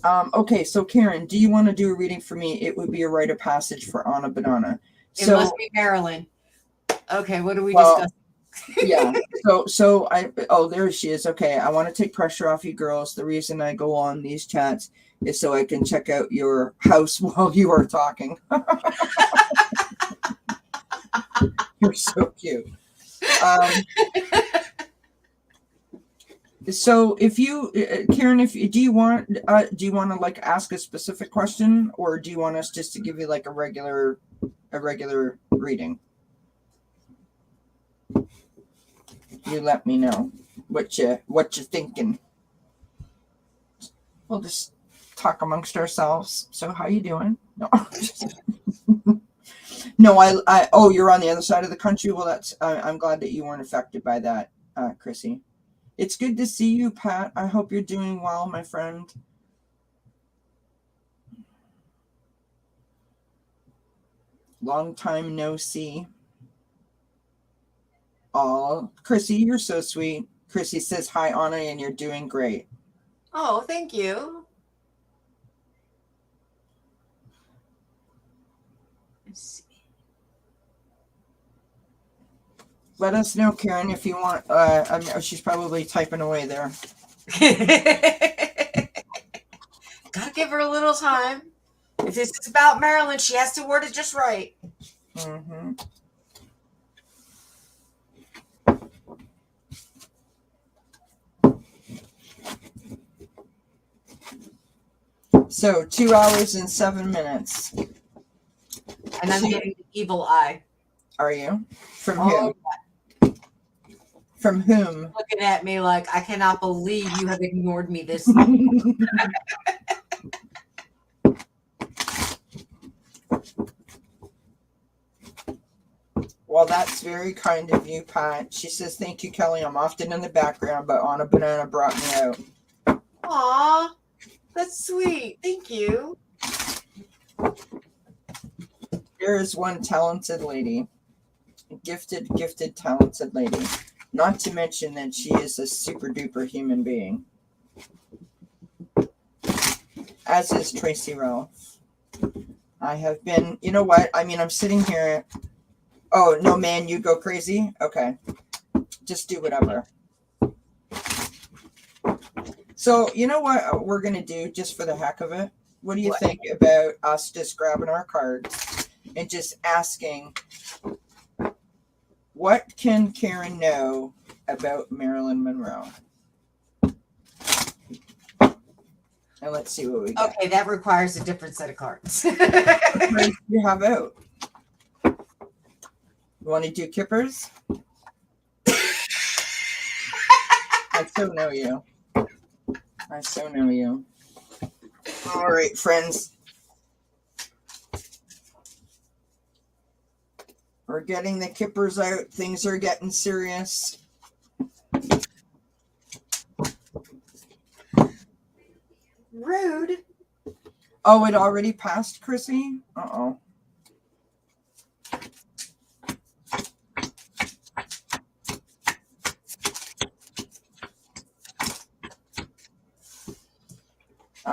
Okay, so Karen, do you want to do a reading for me? It would be a rite of passage for Aunna Banana. It must be Marilyn. Okay, what are we discussing? Yeah. There she is. Okay, I want to take pressure off you girls. The reason I go on these chats is so I can check out your house while you are talking. You're so cute. So if you, Karen, do you want to like ask a specific question, or do you want us just to give you like a regular reading? You let me know what you're thinking. We'll just talk amongst ourselves. So how you doing? No. No, oh, you're on the other side of the country. Well, I'm glad that you weren't affected by that, Chrissy. It's good to see you, Pat. I hope you're doing well, my friend. Long time no see. Oh, Chrissy, you're so sweet. Chrissy says, hi, Aunna, and you're doing great. Oh, thank you. Let's see. Let us know, Karen, if you want. She's probably typing away there. Gotta give her a little time. If this is about Marilyn, she has to word it just right. Mm-hmm. So 2 hours and 7 minutes. And I'm getting the evil eye. Are you? From whom? From whom? Looking at me like, I cannot believe you have ignored me this long. Well, that's very kind of you, Pat. She says, thank you, Kelly. I'm often in the background, but Aunna Banana brought me out. Aw, that's sweet. Thank you. There is one talented lady. Gifted, talented lady. Not to mention that she is a super duper human being. As is Tracy Ralph. I have been, you know what? I mean, I'm sitting here. Oh, no, man, you go crazy? Okay. Just do whatever. So, you know what we're going to do just for the heck of it? What do you think about us just grabbing our cards and just asking, what can Karen know about Marilyn Monroe? And let's see what we get. Okay, that requires a different set of cards. What you have out? You want to do Kippers? I so know you. I so know you. All right, friends. We're getting the Kippers out. Things are getting serious. Rude. Oh, it already passed, Chrissy? Uh-oh.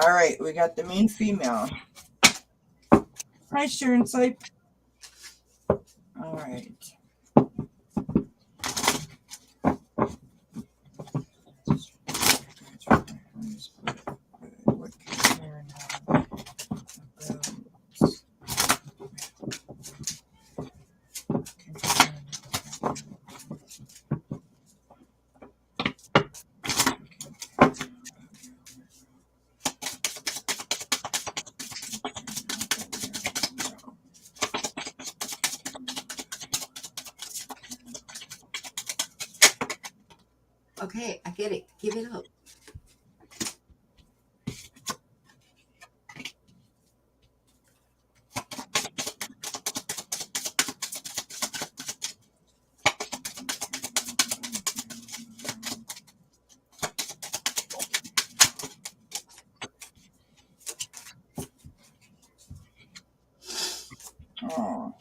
All right, we got the main female. Hi, Sharon Sleep. All right. What can Sharon have about Okay, I get it. Give it up. Oh.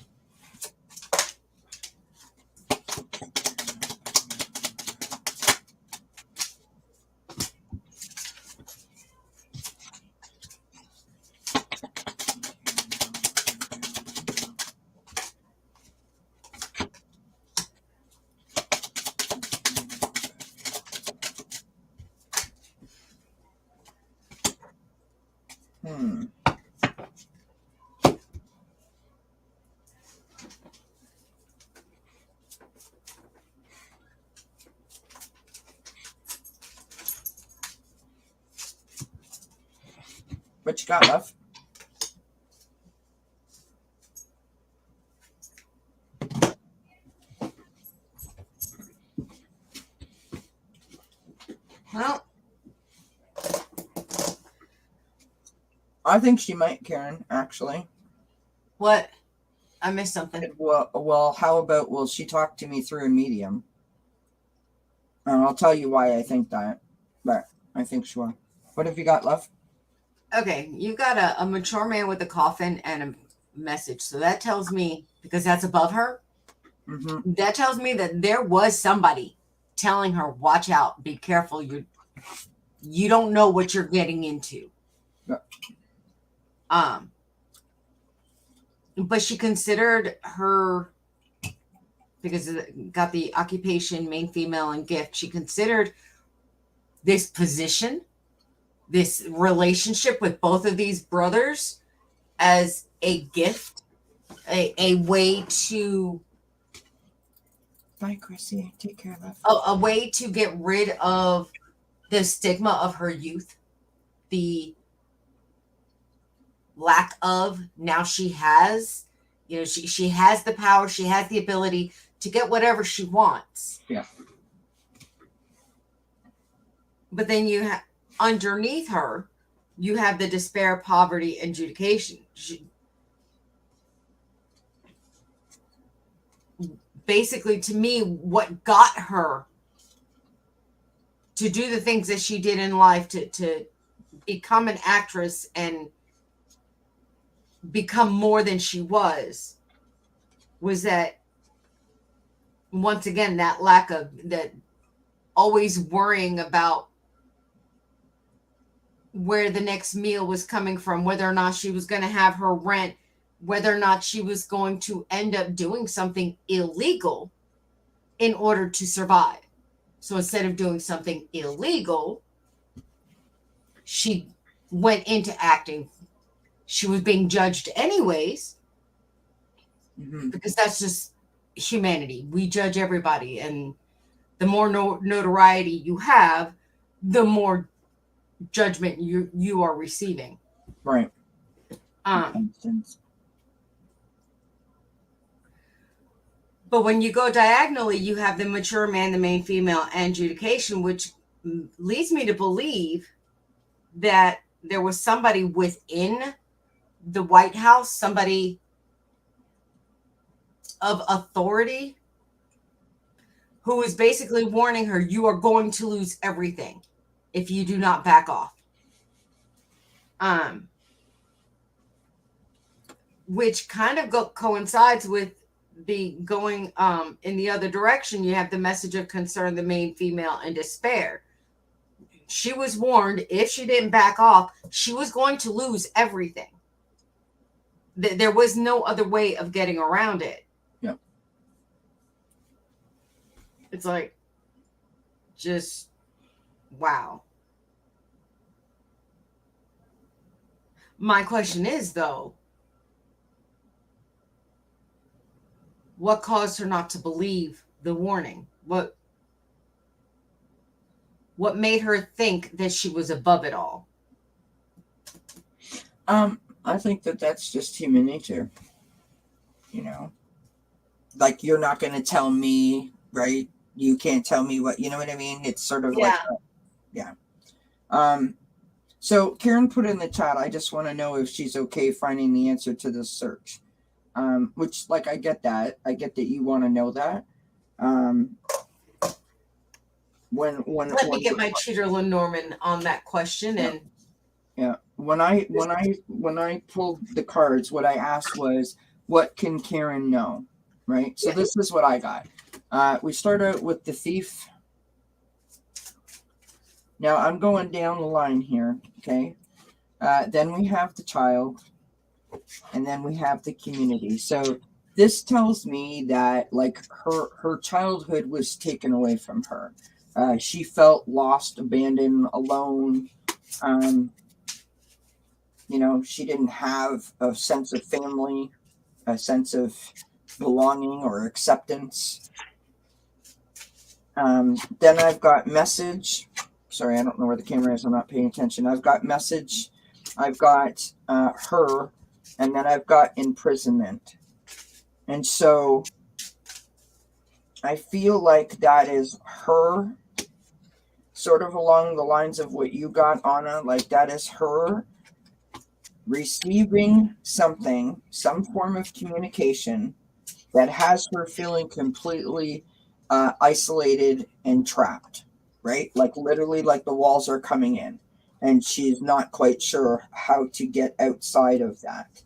What you got, love? Well, I think she might, Karen, actually. what? I missed something. Well, how about will she talk to me through a medium? And I'll tell you why I think that, but I think she will. What have you got, love? Okay, you got a mature man with a coffin and a message. So that tells me, because that's above her, that tells me that there was somebody telling her, watch out, be careful. You don't know what you're getting into. Yeah. But she considered her, because it got the occupation, main female, and gift. She considered this position, this relationship with both of these brothers as a gift, a way to. Bye, Chrissy. Take care, love. A way to get rid of the stigma of her youth, the lack of. Now she has, she has the power, she has the ability to get whatever she wants. Yeah. But then you have underneath her, you have the despair, poverty, and adjudication. Basically, to me, what got her to do the things that she did in life, to become an actress and become more than she was that, once again, that lack of, that always worrying about where the next meal was coming from, whether or not she was going to have her rent, whether or not she was going to end up doing something illegal in order to survive. So instead of doing something illegal, she went into acting. She was being judged anyways, because that's just humanity. We judge everybody, and the more notoriety you have, the more judgment you are receiving. Right. But when you go diagonally, you have the mature man, the main female, and adjudication, which leads me to believe that there was somebody within the White House, somebody of authority, who is basically warning her, you are going to lose everything if you do not back off. Which kind of coincides with the going in the other direction. You have the message of concern, the main female, and despair. she was warned if she didn't back off, she was going to lose everything. There was no other way of getting around it. Yeah. It's like, just, wow. My question is, though, what caused her not to believe the warning? What made her think that she was above it all? I think that that's just human nature. You know, like, you're not going to tell me, right? You can't tell me what, you know what I mean? It's sort of like, yeah. So Karen put in the chat, I just want to know if she's okay finding the answer to this search. Which, like, I get that. I get that you want to know that. Let me get my cheater Lenormand on that question. Yeah. And yeah, when I pulled the cards, what I asked was, what can Karen know? Right. So this is what I got. We start out with the thief. Now I'm going down the line here. Okay. Then we have the child, and then we have the community. So this tells me that, like, her childhood was taken away from her. She felt lost, abandoned, alone. You know, she didn't have a sense of family, a sense of belonging or acceptance. Then I've got message. Sorry, I don't know where the camera is. I'm not paying attention. I've got message. I've got her. And then I've got imprisonment. And so I feel like that is her, sort of along the lines of what you got, Aunna. Like, that is her receiving something, some form of communication that has her feeling completely isolated and trapped, right? Like, literally, like the walls are coming in and she's not quite sure how to get outside of that.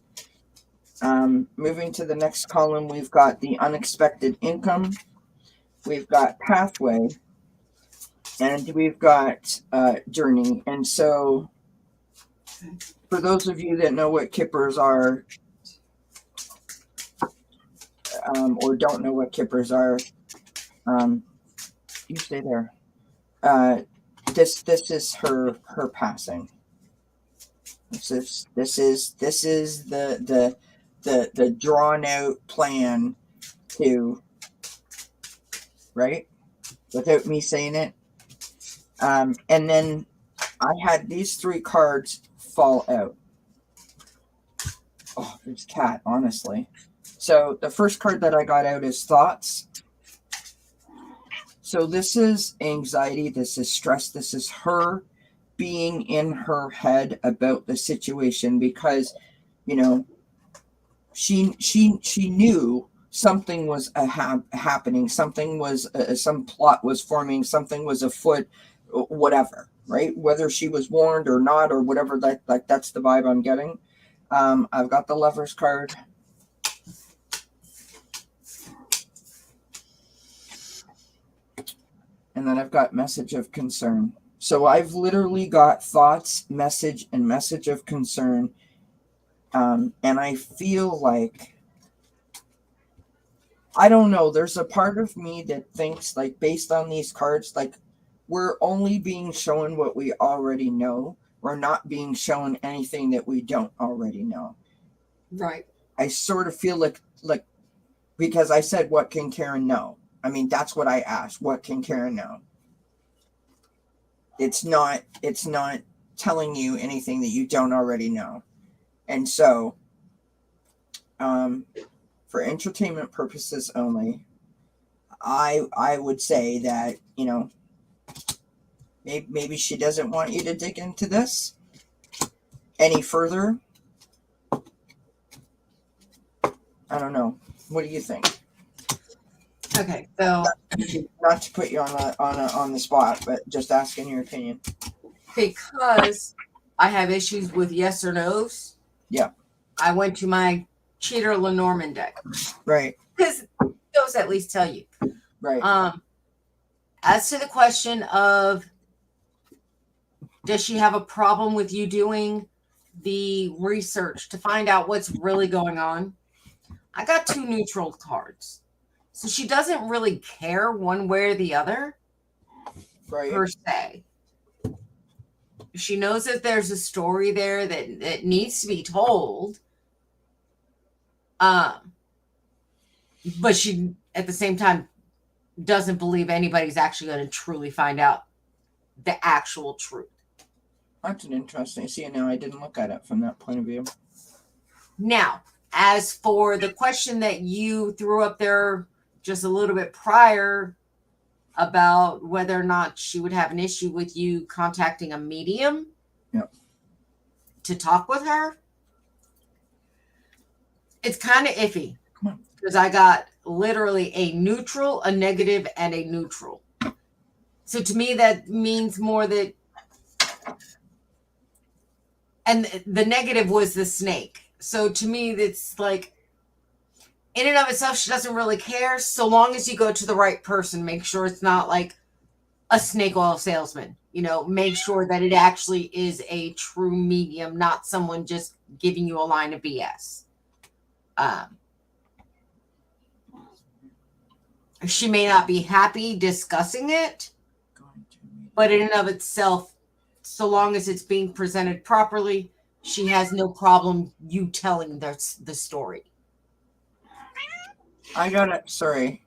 Moving to the next column, we've got the unexpected income, we've got pathway, and we've got journey. And so for those of you that know what Kippers are, or don't know what Kippers are, you stay there. This is her passing. This is the drawn out plan to, right? Without me saying it. And then I had these three cards fall out. Oh, there's cat, honestly. So the first card that I got out is thoughts. So this is anxiety, this is stress, this is her being in her head about the situation, because, you know, she knew something was happening, something was some plot was forming, something was afoot, whatever, right? Whether she was warned or not or whatever, that's the vibe I'm getting. I've got the Lover's card. And then I've got message of concern. So I've literally got thoughts, message, and message of concern. And I feel like, I don't know, there's a part of me that thinks, like, based on these cards, like, we're only being shown what we already know. We're not being shown anything that we don't already know. Right. I sort of feel like because I said, what can Karen know? I mean, that's what I asked. What can Karen know? It's not telling you anything that you don't already know. And so, for entertainment purposes only, I would say that, you know, maybe she doesn't want you to dig into this any further. I don't know. What do you think? Okay, so not to put you on the spot, but just asking your opinion. Because I have issues with yes or no's. Yeah. I went to my cheater Lenormand deck. Right. Because those at least tell you. Right. As to the question of Does she have a problem with you doing the research to find out what's really going on? I got 2 neutral cards. So she doesn't really care one way or the other, Right. per se. She knows that there's a story there that needs to be told. But she, at the same time, doesn't believe anybody's actually going to truly find out the actual truth. That's an interesting. See, now I didn't look at it from that point of view. Now, as for the question that you threw up there just a little bit prior about whether or not she would have an issue with you contacting a medium to talk with her, it's kind of iffy. Because I got literally a neutral, a negative, and a neutral. So to me, that means more that, and the negative was the snake. So to me, it's like, in and of itself, she doesn't really care. So long as you go to the right person, make sure it's not like a snake oil salesman. You know, make sure that it actually is a true medium, not someone just giving you a line of BS. She may not be happy discussing it, but in and of itself, so long as it's being presented properly, she has no problem you telling the story. Sorry.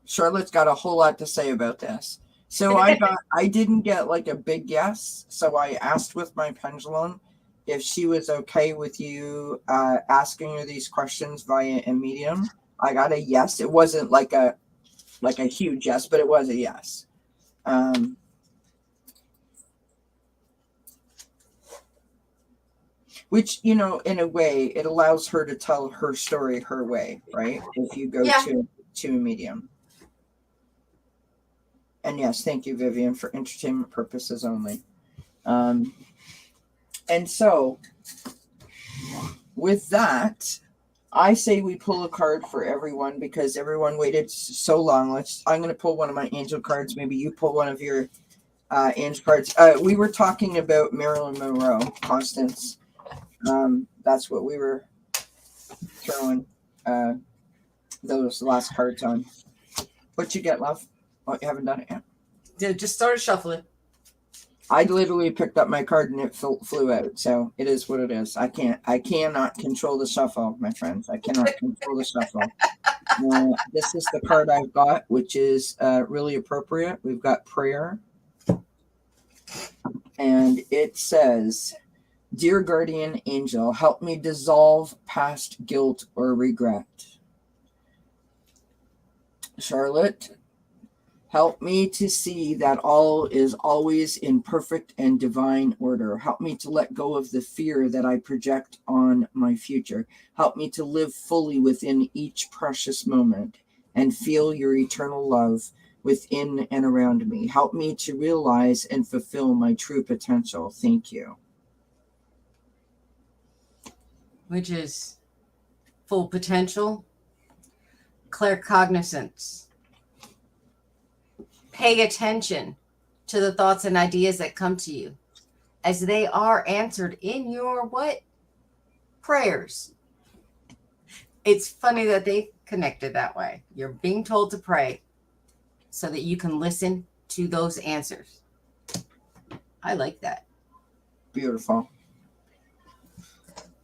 Charlotte's got a whole lot to say about this. So I didn't get like a big yes. So I asked with my pendulum if she was okay with you asking her these questions via a medium. I got a yes. It wasn't like a huge yes, but it was a yes. Which, you know, in a way, it allows her to tell her story her way, right? If you go to a medium. And yes, thank you, Vivian, for entertainment purposes only. And so, with that, I say we pull a card for everyone because everyone waited so long. I'm going to pull one of my angel cards. Maybe you pull one of your angel cards. We were talking about Marilyn Monroe, Constance. That's what we were throwing those last cards on. What you get, love? Oh, you haven't done it yet? Yeah, just started shuffling. I literally picked up my card and it flew out. So it is what it is. I cannot control the shuffle, my friends. I cannot control the shuffle. This is the card I've got, which is really appropriate. We've got prayer. And it says, "Dear guardian angel, help me dissolve past guilt or regret." Charlotte, help me to see that all is always in perfect and divine order. Help me to let go of the fear that I project on my future. Help me to live fully within each precious moment and feel your eternal love within and around me. Help me to realize and fulfill my true potential. Thank you. Which is full potential, claircognizance. Pay attention to the thoughts and ideas that come to you as they are answered in your what? Prayers. It's funny that they connected that way. You're being told to pray so that you can listen to those answers. I like that. Beautiful.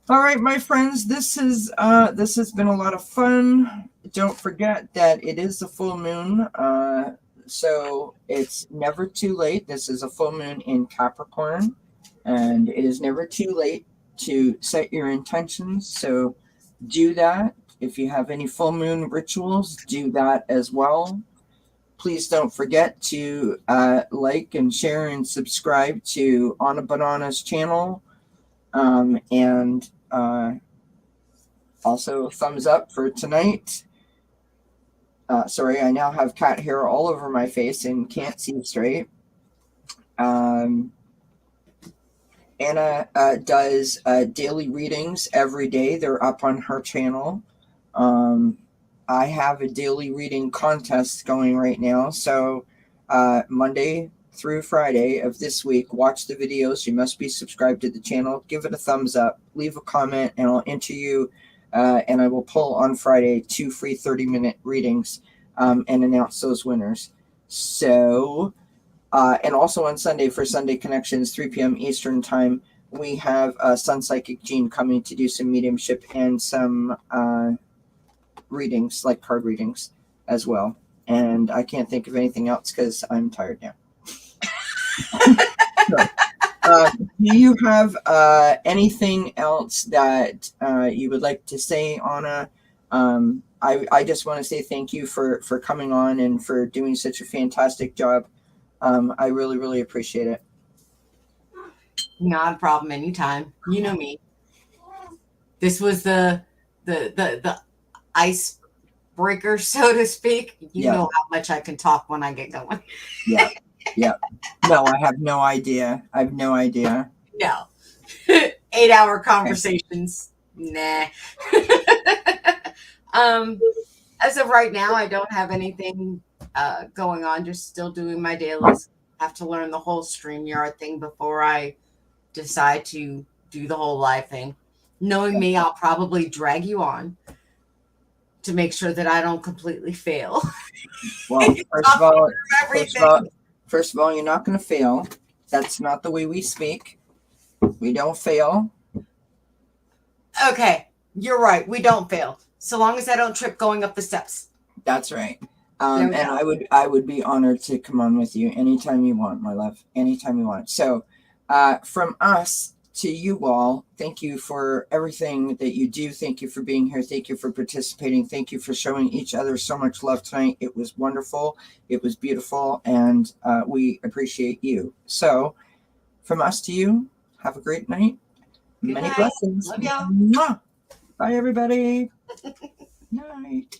All right, my friends, this has been a lot of fun. Don't forget that it is a full moon, so it's never too late. This is a full moon in Capricorn, and it is never too late to set your intentions. So do that. If you have any full moon rituals, do that as well. Please don't forget to like and share and subscribe to Aunna Banana's channel. And also thumbs up for tonight. Sorry, I now have cat hair all over my face and can't see straight. Aunna does daily readings every day. They're up on her channel. I have a daily reading contest going right now. So Monday through Friday of this week, watch the videos. You must be subscribed to the channel. Give it a thumbs up. Leave a comment, and I'll enter you. And I will pull on Friday 2 free 30-minute readings and announce those winners. So, and also on Sunday for Sunday Connections, 3 p.m. Eastern Time, we have Sun Psychic Jean coming to do some mediumship and some readings, like card readings as well. And I can't think of anything else because I'm tired now. So, do you have anything else that you would like to say, Aunna? I just want to say thank you for coming on and for doing such a fantastic job. I really, really appreciate it. Not a problem. Anytime. You know me. This was the icebreaker, so to speak. You know how much I can talk when I get going. Yeah. Yeah. No, I have no idea. No. 8-hour conversations. Okay. Nah. As of right now, I don't have anything going on. Just still doing my dailies. Have to learn the whole StreamYard thing before I decide to do the whole live thing. Knowing me, I'll probably drag you on to make sure that I don't completely fail. Well, first of all, you're not going to fail. That's not the way we speak. We don't fail. Okay, you're right. We don't fail. So long as I don't trip going up the steps. That's right. And I would be honored to come on with you anytime you want, my love. Anytime you want. So from us to you all, thank you for everything that you do. Thank you for being here. Thank you for participating. Thank you for showing each other so much love tonight. It was wonderful. It was beautiful. And we appreciate you. So from us to you, have a great night. Good Many night. blessings. Love y'all. Mwah. Bye, everybody. Night.